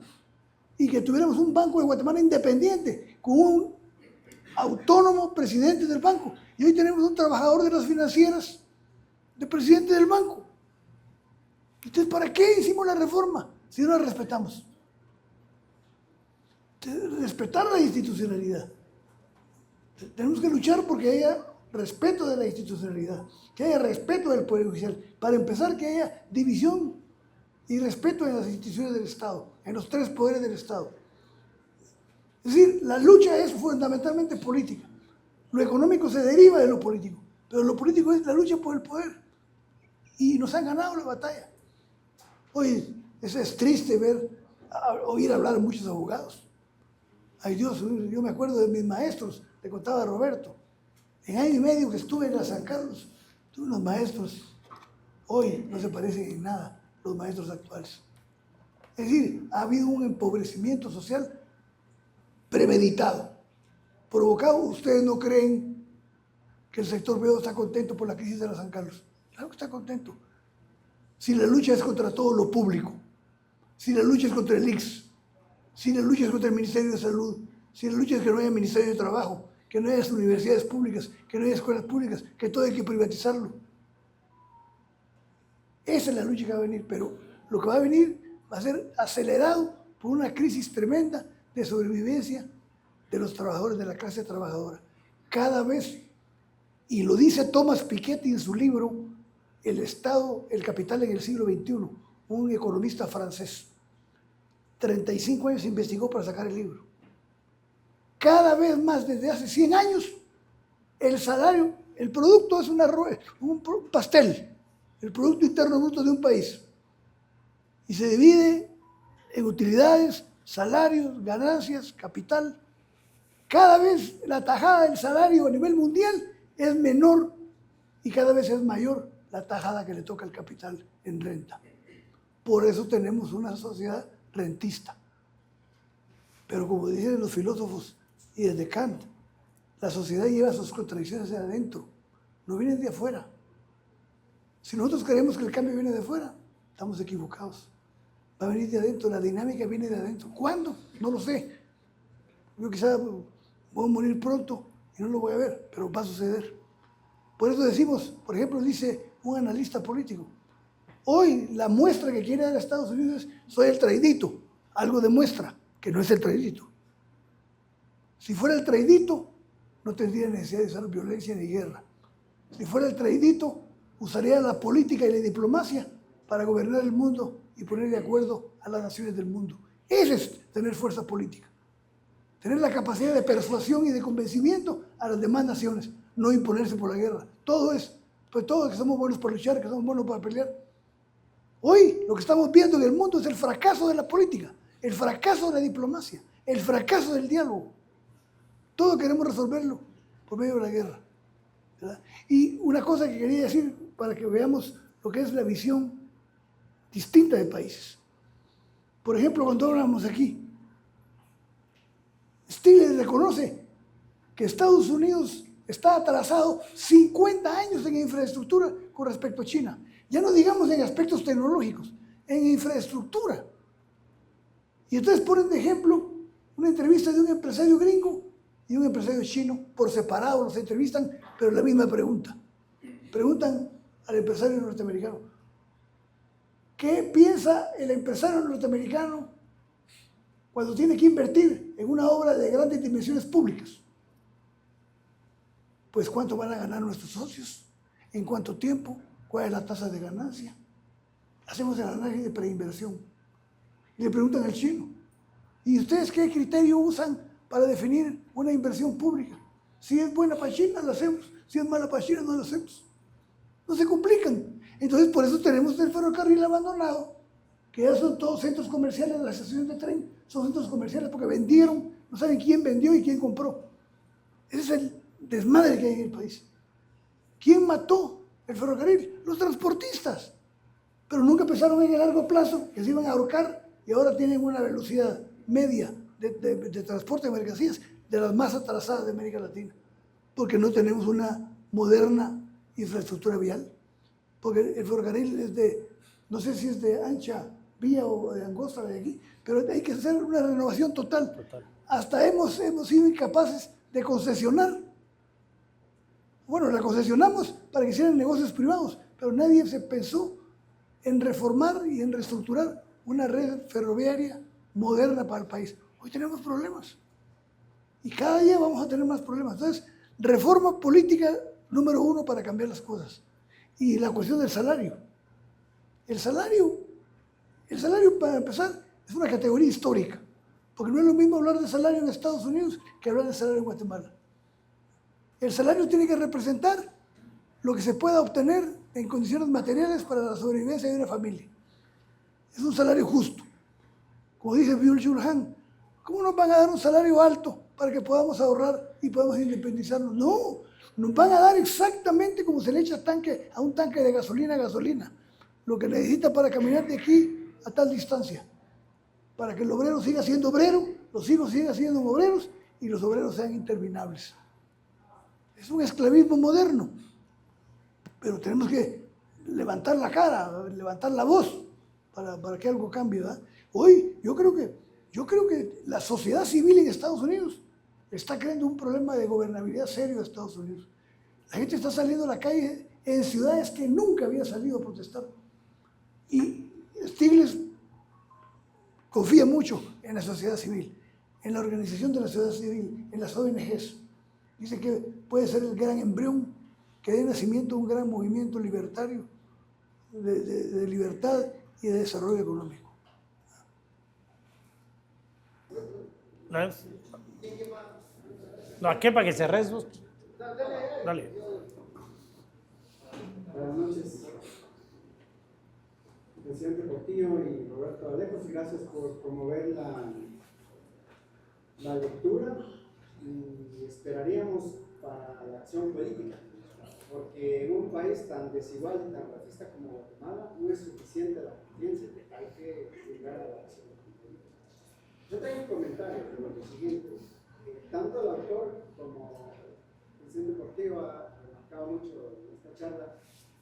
y que tuviéramos un Banco de Guatemala independiente, con un autónomo presidente del banco. Y hoy tenemos un trabajador de las financieras de presidente del banco. Entonces, ¿para qué hicimos la reforma si no la respetamos? Respetar la institucionalidad. Tenemos que luchar porque haya respeto de la institucionalidad, que haya respeto del Poder Judicial. Para empezar, que haya división y respeto en las instituciones del Estado, en los 3 poderes del Estado. Es decir, la lucha es fundamentalmente política. Lo económico se deriva de lo político, pero lo político es la lucha por el poder. Y nos han ganado la batalla. Hoy es triste oír hablar a muchos abogados. Ay Dios, yo me acuerdo de mis maestros, le contaba a Roberto. En año y medio que estuve en la San Carlos, tuve unos maestros, hoy no se parecen en nada los maestros actuales. Es decir, ha habido un empobrecimiento social premeditado, provocado. ¿Ustedes no creen que el sector privado está contento por la crisis de la San Carlos? Claro que está contento. Si la lucha es contra todo lo público, si la lucha es contra el ICS, si la lucha es contra el Ministerio de Salud, si la lucha es que no haya Ministerio de Trabajo, que no haya universidades públicas, que no haya escuelas públicas, que todo hay que privatizarlo. Esa es la lucha que va a venir, pero lo que va a venir va a ser acelerado por una crisis tremenda de sobrevivencia de los trabajadores, de la clase trabajadora. Cada vez, y lo dice Thomas Piketty en su libro El Estado, el Capital en el siglo XXI, un economista francés. 35 años investigó para sacar el libro. Cada vez más, desde hace 100 años, el salario, el producto es un pastel, el Producto Interno Bruto de un país. Y se divide en utilidades, salarios, ganancias, capital. Cada vez la tajada del salario a nivel mundial es menor y cada vez es mayor la tajada que le toca al capital en renta. Por eso tenemos una sociedad rentista. Pero como dicen los filósofos y desde Kant, la sociedad lleva sus contradicciones hacia adentro, no vienen de afuera. Si nosotros creemos que el cambio viene de afuera, estamos equivocados. Va a venir de adentro, la dinámica viene de adentro. ¿Cuándo? No lo sé. Yo quizá voy a morir pronto y no lo voy a ver, pero va a suceder. Por eso decimos, por ejemplo, dice un analista político, Hoy la muestra que quiere dar Estados Unidos es: soy el traidito. Algo demuestra que no es el traidito. Si fuera el traidito, no tendría necesidad de usar violencia ni guerra. Si fuera el traidito, usaría la política y la diplomacia para gobernar el mundo y poner de acuerdo a las naciones del mundo. Eso es tener fuerza política. Tener la capacidad de persuasión y de convencimiento a las demás naciones, no imponerse por la guerra. Todo es, pues todos que somos buenos para luchar, que somos buenos para pelear. Hoy lo que estamos viendo en el mundo es el fracaso de la política, el fracaso de la diplomacia, el fracaso del diálogo. Todo queremos resolverlo por medio de la guerra, ¿verdad? Y una cosa que quería decir para que veamos lo que es la visión distinta de países. Por ejemplo, cuando hablamos aquí, Stiglitz reconoce que Estados Unidos está atrasado 50 años en infraestructura con respecto a China. Ya no digamos en aspectos tecnológicos, en infraestructura. Y entonces ponen de ejemplo una entrevista de un empresario gringo y un empresario chino, por separado los entrevistan, pero la misma pregunta. Preguntan al empresario norteamericano: ¿qué piensa el empresario norteamericano cuando tiene que invertir en una obra de grandes dimensiones públicas? Pues ¿cuánto van a ganar nuestros socios? ¿En cuánto tiempo? ¿Cuál es la tasa de ganancia? Hacemos el análisis de preinversión. Y le preguntan al chino: ¿y ustedes qué criterio usan para definir una inversión pública? Si es buena para China, la hacemos. Si es mala para China, no la hacemos. No se complican. Entonces, por eso tenemos el ferrocarril abandonado, que ya son todos centros comerciales de las estaciones de tren. Son centros comerciales porque vendieron, no saben quién vendió y quién compró. Ese es el desmadre que hay en el país. ¿Quién mató el ferrocarril? Los transportistas. Pero nunca pensaron en el largo plazo que se iban a ahorcar y ahora tienen una velocidad media de transporte de mercancías de las más atrasadas de América Latina, porque no tenemos una moderna infraestructura vial, porque el ferrocarril es de, no sé si es de ancha vía o de angosta de aquí, pero hay que hacer una renovación total. Hasta hemos sido incapaces de concesionar. Bueno, la concesionamos para que hicieran negocios privados, pero nadie se pensó en reformar y en reestructurar una red ferroviaria moderna para el país. Hoy tenemos problemas y cada día vamos a tener más problemas. Entonces, reforma política número 1 para cambiar las cosas. Y la cuestión del salario. El salario, para empezar, es una categoría histórica, porque no es lo mismo hablar de salario en Estados Unidos que hablar de salario en Guatemala. El salario tiene que representar lo que se pueda obtener en condiciones materiales para la sobrevivencia de una familia. Es un salario justo. Como dice Byung-Chul Han, ¿cómo nos van a dar un salario alto para que podamos ahorrar y podamos independizarnos? No, nos van a dar exactamente como se le echa a un tanque de gasolina, lo que necesita para caminar de aquí a tal distancia, para que el obrero siga siendo obrero, los hijos sigan siendo obreros y los obreros sean interminables. Es un esclavismo moderno, pero tenemos que levantar la cara, levantar la voz para que algo cambie, ¿verdad? Hoy yo creo que la sociedad civil en Estados Unidos está creando un problema de gobernabilidad serio de Estados Unidos. La gente está saliendo a la calle en ciudades que nunca había salido a protestar. Y Stiglitz confía mucho en la sociedad civil, en la organización de la sociedad civil, en las ONGs. Dice que puede ser el gran embrión que dé nacimiento a un gran movimiento libertario de libertad y de desarrollo económico. No, aquí para que cerres vos. Dale. Buenas noches, presidente Portillo y Roberto Alejos, gracias por promover la lectura y esperaríamos para la acción política, porque en un país tan desigual y tan racista como Guatemala no es suficiente la conciencia, hay que llegar a la acción política. Yo tengo un comentario sobre lo siguiente: tanto el autor como el presidente Portillo ha remarcado mucho en esta charla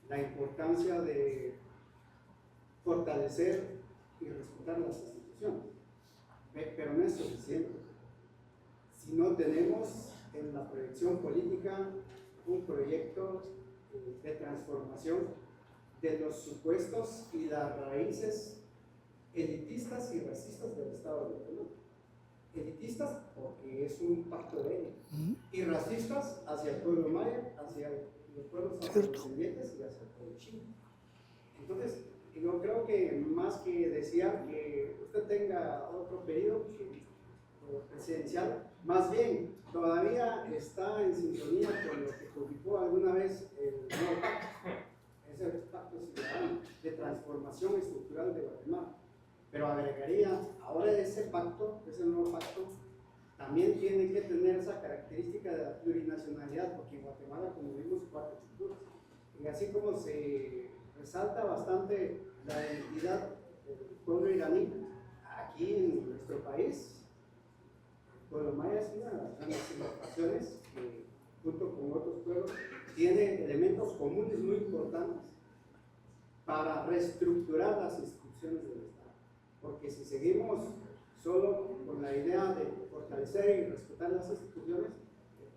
la importancia de fortalecer y respetar las instituciones, pero no es suficiente. Si no tenemos en la proyección política un proyecto de transformación de los supuestos y las raíces elitistas y racistas del Estado de Guatemala. Elitistas porque es un pacto de ellos, y racistas hacia el pueblo maya, hacia los pueblos afrodescendientes y hacia el pueblo chino. Entonces, yo creo que más que desear que usted tenga otro periodo presidencial, más bien todavía está en sintonía con lo que publicó alguna vez el nuevo pacto, es el pacto ciudadano de transformación estructural de Guatemala. Pero agregaría, ahora ese pacto, ese nuevo pacto, también tiene que tener esa característica de la plurinacionalidad, porque en Guatemala, como vimos, 4 culturas. Y así como se resalta bastante la identidad del pueblo iraní, aquí en nuestro país, el pueblo maya es una de las grandes civilizaciones que, junto con otros pueblos, tiene elementos comunes muy importantes para reestructurar las instituciones del Estado. Porque si seguimos solo con la idea de fortalecer y respetar las instituciones,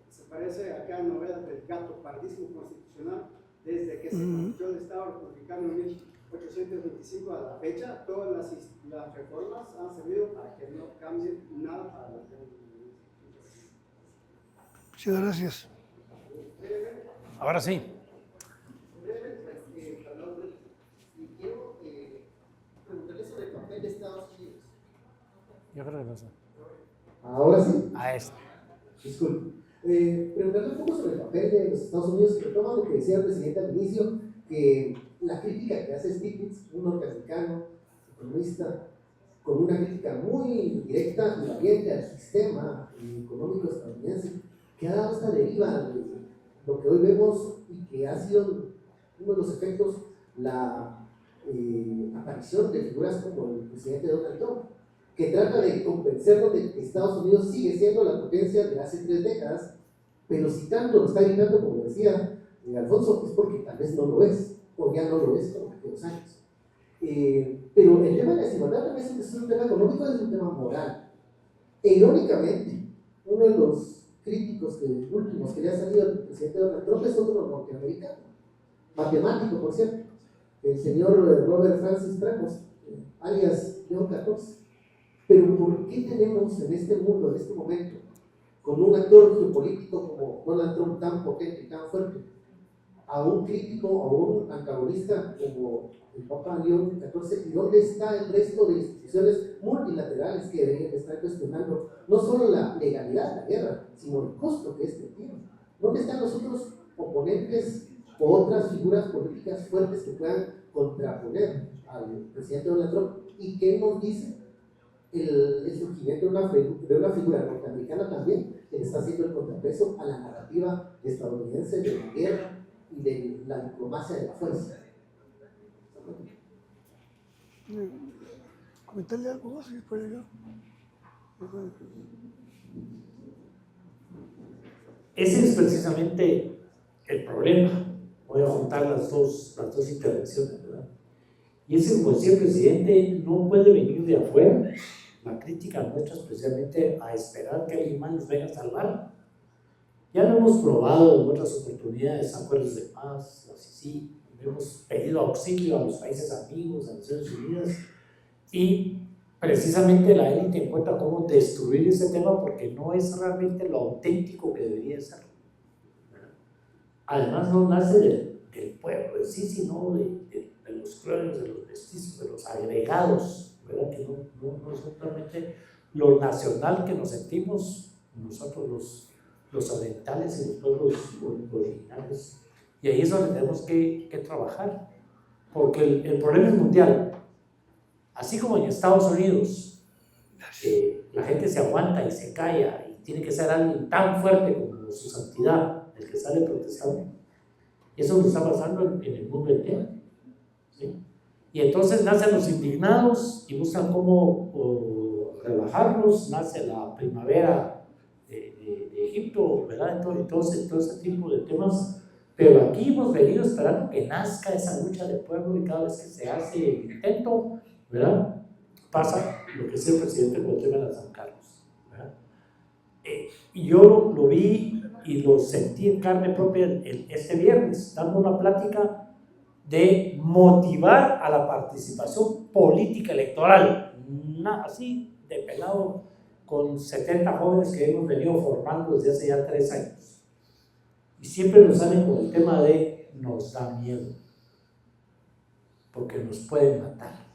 se parece a aquella novela del gato pardismo constitucional. Desde que se constituyó el Estado republicano en 1825 a la fecha, todas las reformas han servido para que no cambie nada para la gente. Muchas gracias. Ahora sí. Y quiero preguntarle sobre el papel de Estados Unidos. Yo creo que no sé. Ahora sí. A esto. Disculpe. Preguntarle un poco sobre el papel de los Estados Unidos, que retoma lo que decía el presidente al inicio, que la crítica que hace Stiglitz, un norteamericano, economista, con una crítica muy directa y valiente al sistema económico estadounidense, que ha dado esta deriva de lo que hoy vemos y que ha sido uno de los efectos, la aparición de figuras como el presidente Donald Trump, que trata de convencernos de que Estados Unidos sigue siendo la potencia de hace 3 décadas, pero si tanto lo está gritando, como decía Alfonso, es porque tal vez no lo es, o ya no lo es por aquellos años. Pero el tema de la desigualdad también es un tema económico, es un tema moral. E irónicamente, uno de los críticos últimos que le ha salido al presidente Donald Trump es otro norteamericano, matemático, por cierto, el señor Robert Francis Tramos, alias John 14. Pero ¿por qué tenemos en este mundo, en este momento, con un actor geopolítico como Donald Trump tan potente y tan fuerte, a un crítico o un antagonista como el Papa León XIV? ¿Y dónde está el resto de instituciones multilaterales que deberían estar cuestionando no solo la legalidad de la guerra, sino el costo que este tiene? ¿Dónde están los otros oponentes o otras figuras políticas fuertes que puedan contraponer al presidente Donald Trump? ¿Y qué nos dice el surgimiento de una figura norteamericana también, que está haciendo el contrapeso a la narrativa estadounidense de la guerra y de la diplomacia de la fuerza? Comentarle algo más y después yo. Ese es precisamente el problema. Voy a juntar las dos intervenciones, ¿verdad? Y es que, como decía el presidente, no puede venir de afuera la crítica nuestra, especialmente a esperar que alguien más nos venga a salvar. Ya lo hemos probado en otras oportunidades, acuerdos de paz, así sí, hemos pedido auxilio a los países amigos, a las Naciones Unidas, y precisamente la élite encuentra cómo destruir ese tema porque no es realmente lo auténtico que debería ser. Además, no nace del pueblo en sí, sino de los clones, de los mestizos, de los agregados, ¿verdad? Que no es realmente lo nacional que nos sentimos nosotros los orientales y los pueblos originales. Y ahí es donde tenemos que trabajar, porque el problema es mundial. Así como en Estados Unidos la gente se aguanta y se calla y tiene que ser alguien tan fuerte como su santidad, el que sale protestando. Y eso nos está pasando en el mundo entero, ¿sí? Y entonces nacen los indignados y buscan cómo relajarlos, nace la primavera de Egipto, ¿verdad? Entonces, todo ese tipo de temas. Pero aquí hemos venido esperando que nazca esa lucha del pueblo, y cada vez que se hace el intento, ¿verdad?, pasa lo que decía el presidente con el tema de San Carlos, ¿verdad? Y yo lo vi y lo sentí en carne propia este viernes, dando una plática de motivar a la participación política electoral. Así de pelado, con 70 jóvenes que hemos venido formando desde hace ya 3 años. Y siempre nos salen con el tema de nos da miedo, porque nos pueden matar.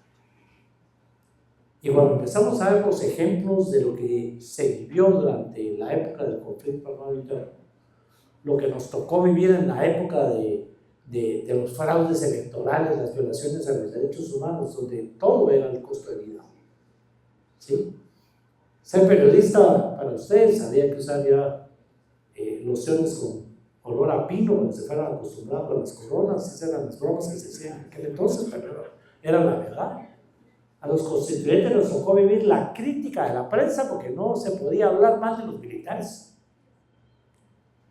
Y cuando empezamos a ver los ejemplos de lo que se vivió durante la época del conflicto armado interno, lo que nos tocó vivir en la época de los fraudes electorales, las violaciones a los derechos humanos, donde todo era el costo de vida. ¿Sí? Ser periodista para ustedes había que usar ya lociones con olor a pino, cuando se fueran acostumbrados a las coronas. Esas eran las bromas que se hacían en aquel entonces, pero era la verdad. A los constituyentes nos tocó vivir la crítica de la prensa porque no se podía hablar mal de los militares.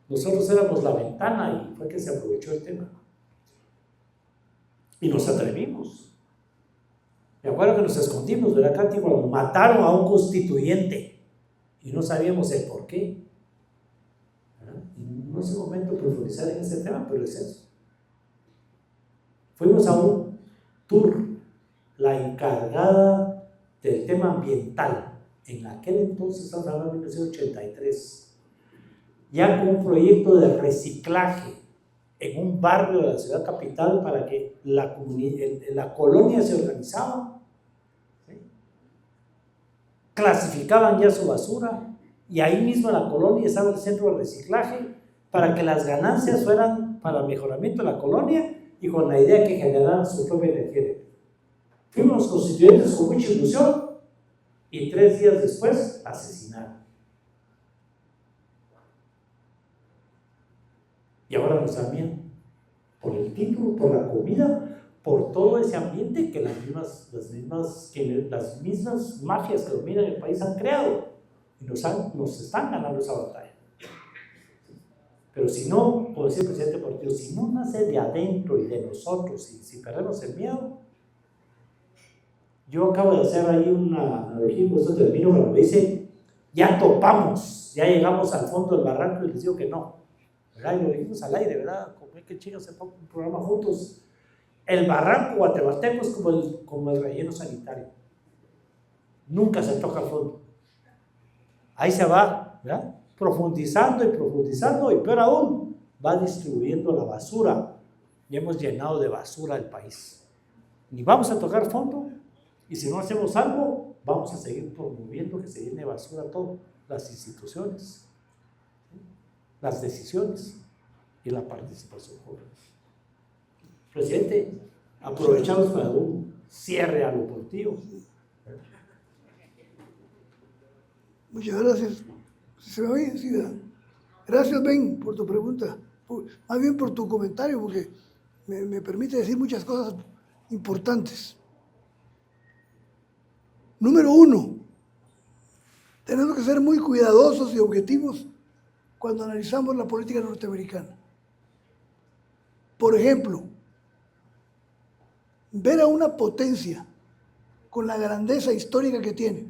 Nosotros éramos la ventana y fue que se aprovechó el tema. Y nos atrevimos. Me acuerdo que nos escondimos, ¿verdad, Katy? Cuando mataron a un constituyente y no sabíamos el por qué. No es el momento de profundizar en ese tema, pero es eso. Fuimos a un tour, la encargada del tema ambiental, en aquel entonces, estamos hablando de 1983, ya con un proyecto de reciclaje en un barrio de la ciudad capital para que la colonia se organizaba, ¿sí? Clasificaban ya su basura y ahí mismo en la colonia estaba el centro de reciclaje para que las ganancias fueran para el mejoramiento de la colonia y con la idea que generaran su propia energía. Fuimos constituyentes con mucha ilusión y 3 días después asesinaron. Y ahora nos da miedo por el título, por la comida, por todo ese ambiente que las mismas mafias que dominan el país han creado y nos están ganando esa batalla. Pero si no, como decía el presidente Portillo, si no nace de adentro y de nosotros, si perdemos el miedo. Yo acabo de hacer ahí una analogía, por eso termino cuando me dice, ya topamos, ya llegamos al fondo del barranco y les digo que no, ¿verdad? Y lo dijimos al aire, ¿verdad? Como es que chicos se pongan un programa juntos. El barranco guatemalteco es como el relleno sanitario. Nunca se toca al fondo. Ahí se va, ¿verdad? Profundizando y profundizando, y peor aún, va distribuyendo la basura. Y hemos llenado de basura el país. Ni vamos a tocar fondo. Y si no hacemos algo, vamos a seguir promoviendo que se llene de basura todo, las instituciones, las decisiones y la participación joven. Presidente, aprovechamos para un cierre al oportuno. Muchas gracias. ¿Se me oye? Sí, ¿verdad? Gracias, Ben, por tu pregunta. Más bien por tu comentario, porque me permite decir muchas cosas importantes. Número 1, tenemos que ser muy cuidadosos y objetivos cuando analizamos la política norteamericana. Por ejemplo, ver a una potencia con la grandeza histórica que tiene,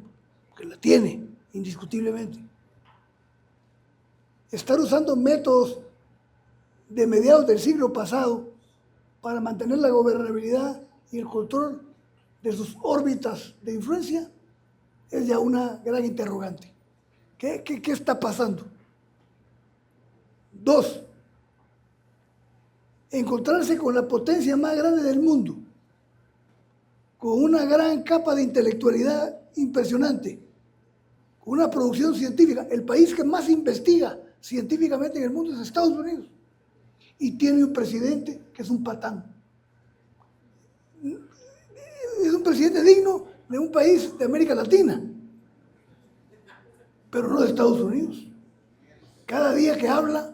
que la tiene indiscutiblemente, estar usando métodos de mediados del siglo pasado para mantener la gobernabilidad y el control de sus órbitas de influencia, es ya una gran interrogante. ¿Qué está pasando? 2, encontrarse con la potencia más grande del mundo, con una gran capa de intelectualidad impresionante, con una producción científica. El país que más investiga científicamente en el mundo es Estados Unidos, y tiene un presidente que es un patán. Es un presidente digno de un país de América Latina, pero no de Estados Unidos. Cada día que habla,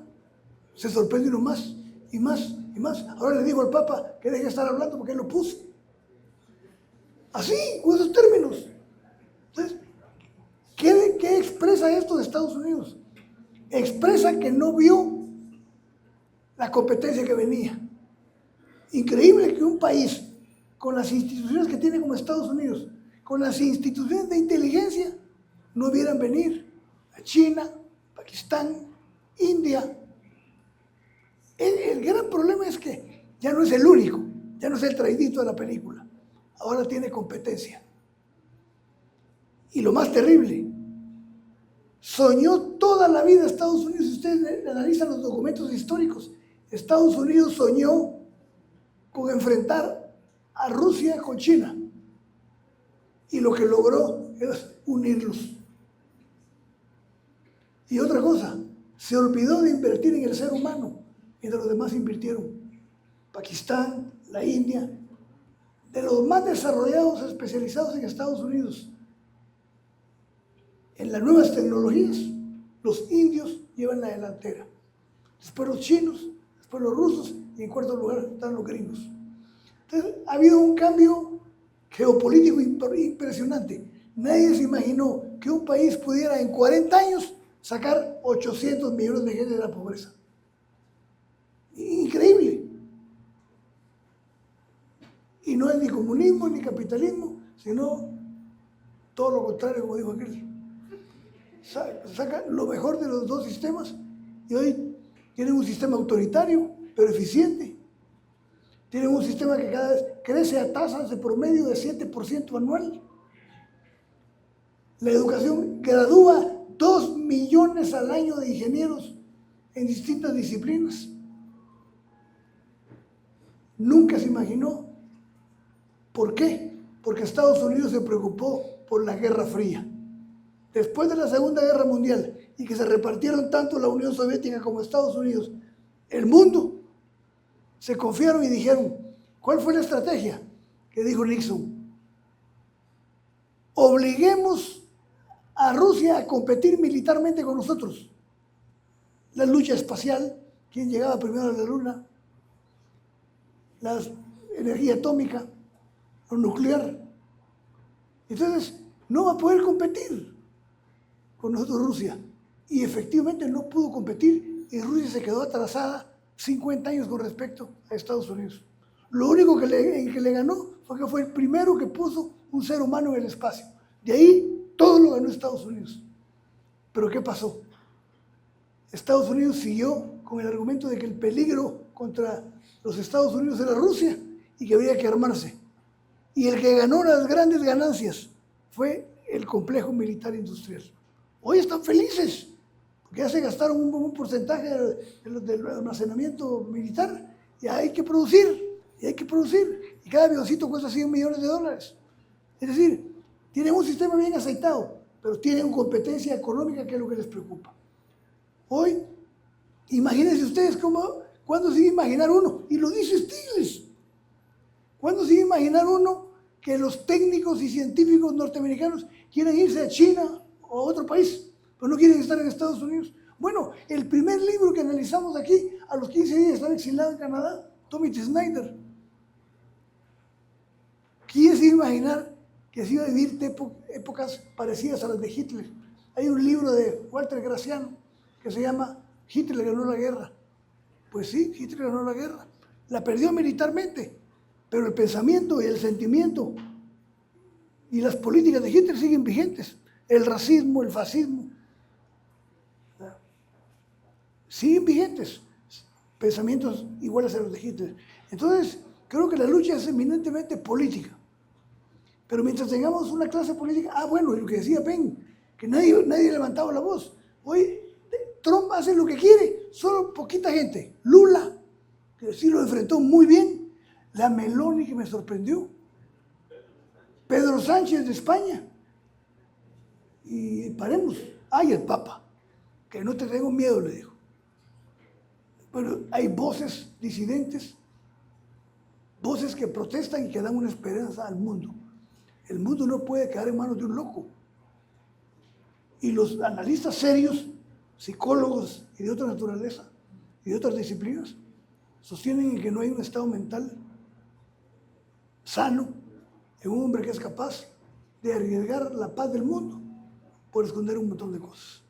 se sorprende uno más y más y más. Ahora le digo al Papa que deje de estar hablando porque él lo puso. Así, con esos términos. Entonces, ¿qué expresa esto de Estados Unidos? Expresa que no vio la competencia que venía. Increíble que un país con las instituciones que tiene como Estados Unidos, con las instituciones de inteligencia, no vieran venir a China, Pakistán, India. El gran problema es que ya no es el único. Ya no es el traidito de la película, ahora tiene competencia. Y lo más terrible, soñó toda la vida Estados Unidos, si ustedes analizan los documentos históricos, Estados Unidos soñó con enfrentar a Rusia con China. Y lo que logró es unirlos. Y otra cosa, se olvidó de invertir en el ser humano, mientras los demás invirtieron. Pakistán, la India, de los más desarrollados, especializados en Estados Unidos. En las nuevas tecnologías, los indios llevan la delantera. Después los chinos, después los rusos y en cuarto lugar están los gringos. Entonces, ha habido un cambio geopolítico impresionante. Nadie se imaginó que un país pudiera en 40 años sacar 800 millones de gente de la pobreza. Increíble. Y no es ni comunismo ni capitalismo, sino todo lo contrario, como dijo aquel. Saca lo mejor de los dos sistemas y hoy tienen un sistema autoritario, pero eficiente. Tienen un sistema que cada vez crece a tasas de promedio de 7% anual. La educación gradúa 2 millones al año de ingenieros en distintas disciplinas. Nunca se imaginó. ¿Por qué? Porque Estados Unidos se preocupó por la Guerra Fría. Después de la Segunda Guerra Mundial y que se repartieron tanto la Unión Soviética como Estados Unidos, el mundo, se confiaron y dijeron, ¿cuál fue la estrategia? Que dijo Nixon. Obliguemos a Rusia a competir militarmente con nosotros. La lucha espacial, quién llegaba primero a la Luna, la energía atómica, lo nuclear. Entonces, no va a poder competir con nosotros Rusia. Y efectivamente no pudo competir y Rusia se quedó atrasada 50 años con respecto a Estados Unidos. Lo único que le ganó fue que fue el primero que puso un ser humano en el espacio. De ahí todo lo ganó Estados Unidos. Pero ¿qué pasó? Estados Unidos siguió con el argumento de que el peligro contra los Estados Unidos era Rusia y que había que armarse. Y el que ganó las grandes ganancias fue el complejo militar industrial. Hoy están felices, porque ya se gastaron un porcentaje del almacenamiento militar y hay que producir, y cada avioncito cuesta $100 millones. Es decir, tienen un sistema bien aceitado, pero tienen competencia económica, que es lo que les preocupa. Hoy, imagínense ustedes cuándo se iba a imaginar uno, y lo dice Stiglitz, ¿cuándo se iba a imaginar uno que los técnicos y científicos norteamericanos quieren irse a China o a otro país, pero no quieren estar en Estados Unidos? Bueno, el primer libro que analizamos aquí, a los 15 días estaba exilado en Canadá, Tommy Snyder. ¿Quién se iba a imaginar que se iba a vivir épocas parecidas a las de Hitler? Hay un libro de Walter Graciano que se llama Hitler ganó la guerra. Pues sí, Hitler ganó la guerra. La perdió militarmente, pero el pensamiento y el sentimiento y las políticas de Hitler siguen vigentes. El racismo, el fascismo, siguen vigentes. Pensamientos iguales a los de Hitler. Entonces, creo que la lucha es eminentemente política. Pero mientras tengamos una clase política, bueno, y lo que decía Penn, que nadie levantaba la voz. Hoy Trump hace lo que quiere, solo poquita gente. Lula, que sí lo enfrentó muy bien. La Meloni, que me sorprendió. Pedro Sánchez de España. Y paremos. Ay, el Papa, que no te tengo miedo, le dijo. Pero hay voces disidentes, voces que protestan y que dan una esperanza al mundo. El mundo no puede quedar en manos de un loco. Y los analistas serios, psicólogos y de otra naturaleza y de otras disciplinas, sostienen que no hay un estado mental sano en un hombre que es capaz de arriesgar la paz del mundo por esconder un montón de cosas.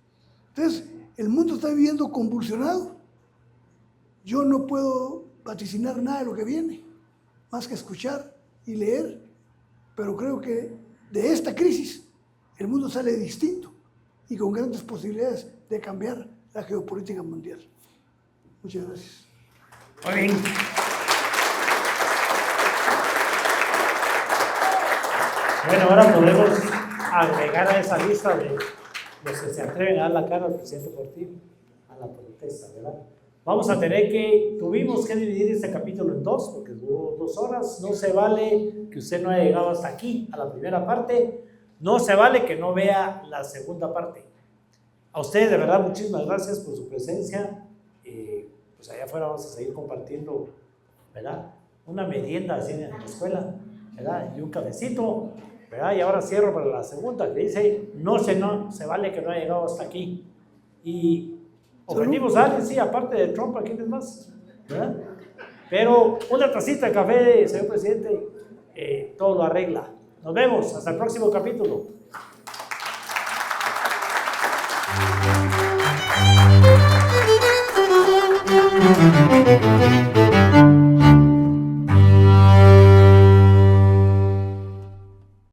Entonces, el mundo está viviendo convulsionado. Yo no puedo vaticinar nada de lo que viene, más que escuchar y leer, pero creo que de esta crisis el mundo sale distinto y con grandes posibilidades de cambiar la geopolítica mundial. Muchas gracias. Muy bien. Bueno, ahora podemos agregar a esa lista de los que se atreven a dar la cara al presidente Portillo, a la protesta, ¿verdad? Tuvimos que dividir este capítulo en dos, porque duró 2 horas. No se vale que usted no haya llegado hasta aquí, a la primera parte. No se vale que no vea la segunda parte. A ustedes, de verdad, muchísimas gracias por su presencia. Pues allá afuera vamos a seguir compartiendo, ¿verdad? Una merienda así en la escuela, ¿verdad? Y un cafecito, ¿verdad? Y ahora cierro para la segunda, que dice, no se vale que no haya llegado hasta aquí. Y ofendimos a alguien, sí, aparte de Trump, ¿a quién es más? ¿Verdad? Pero una tacita de café, señor presidente, todo lo arregla. Nos vemos, hasta el próximo capítulo. Thank you.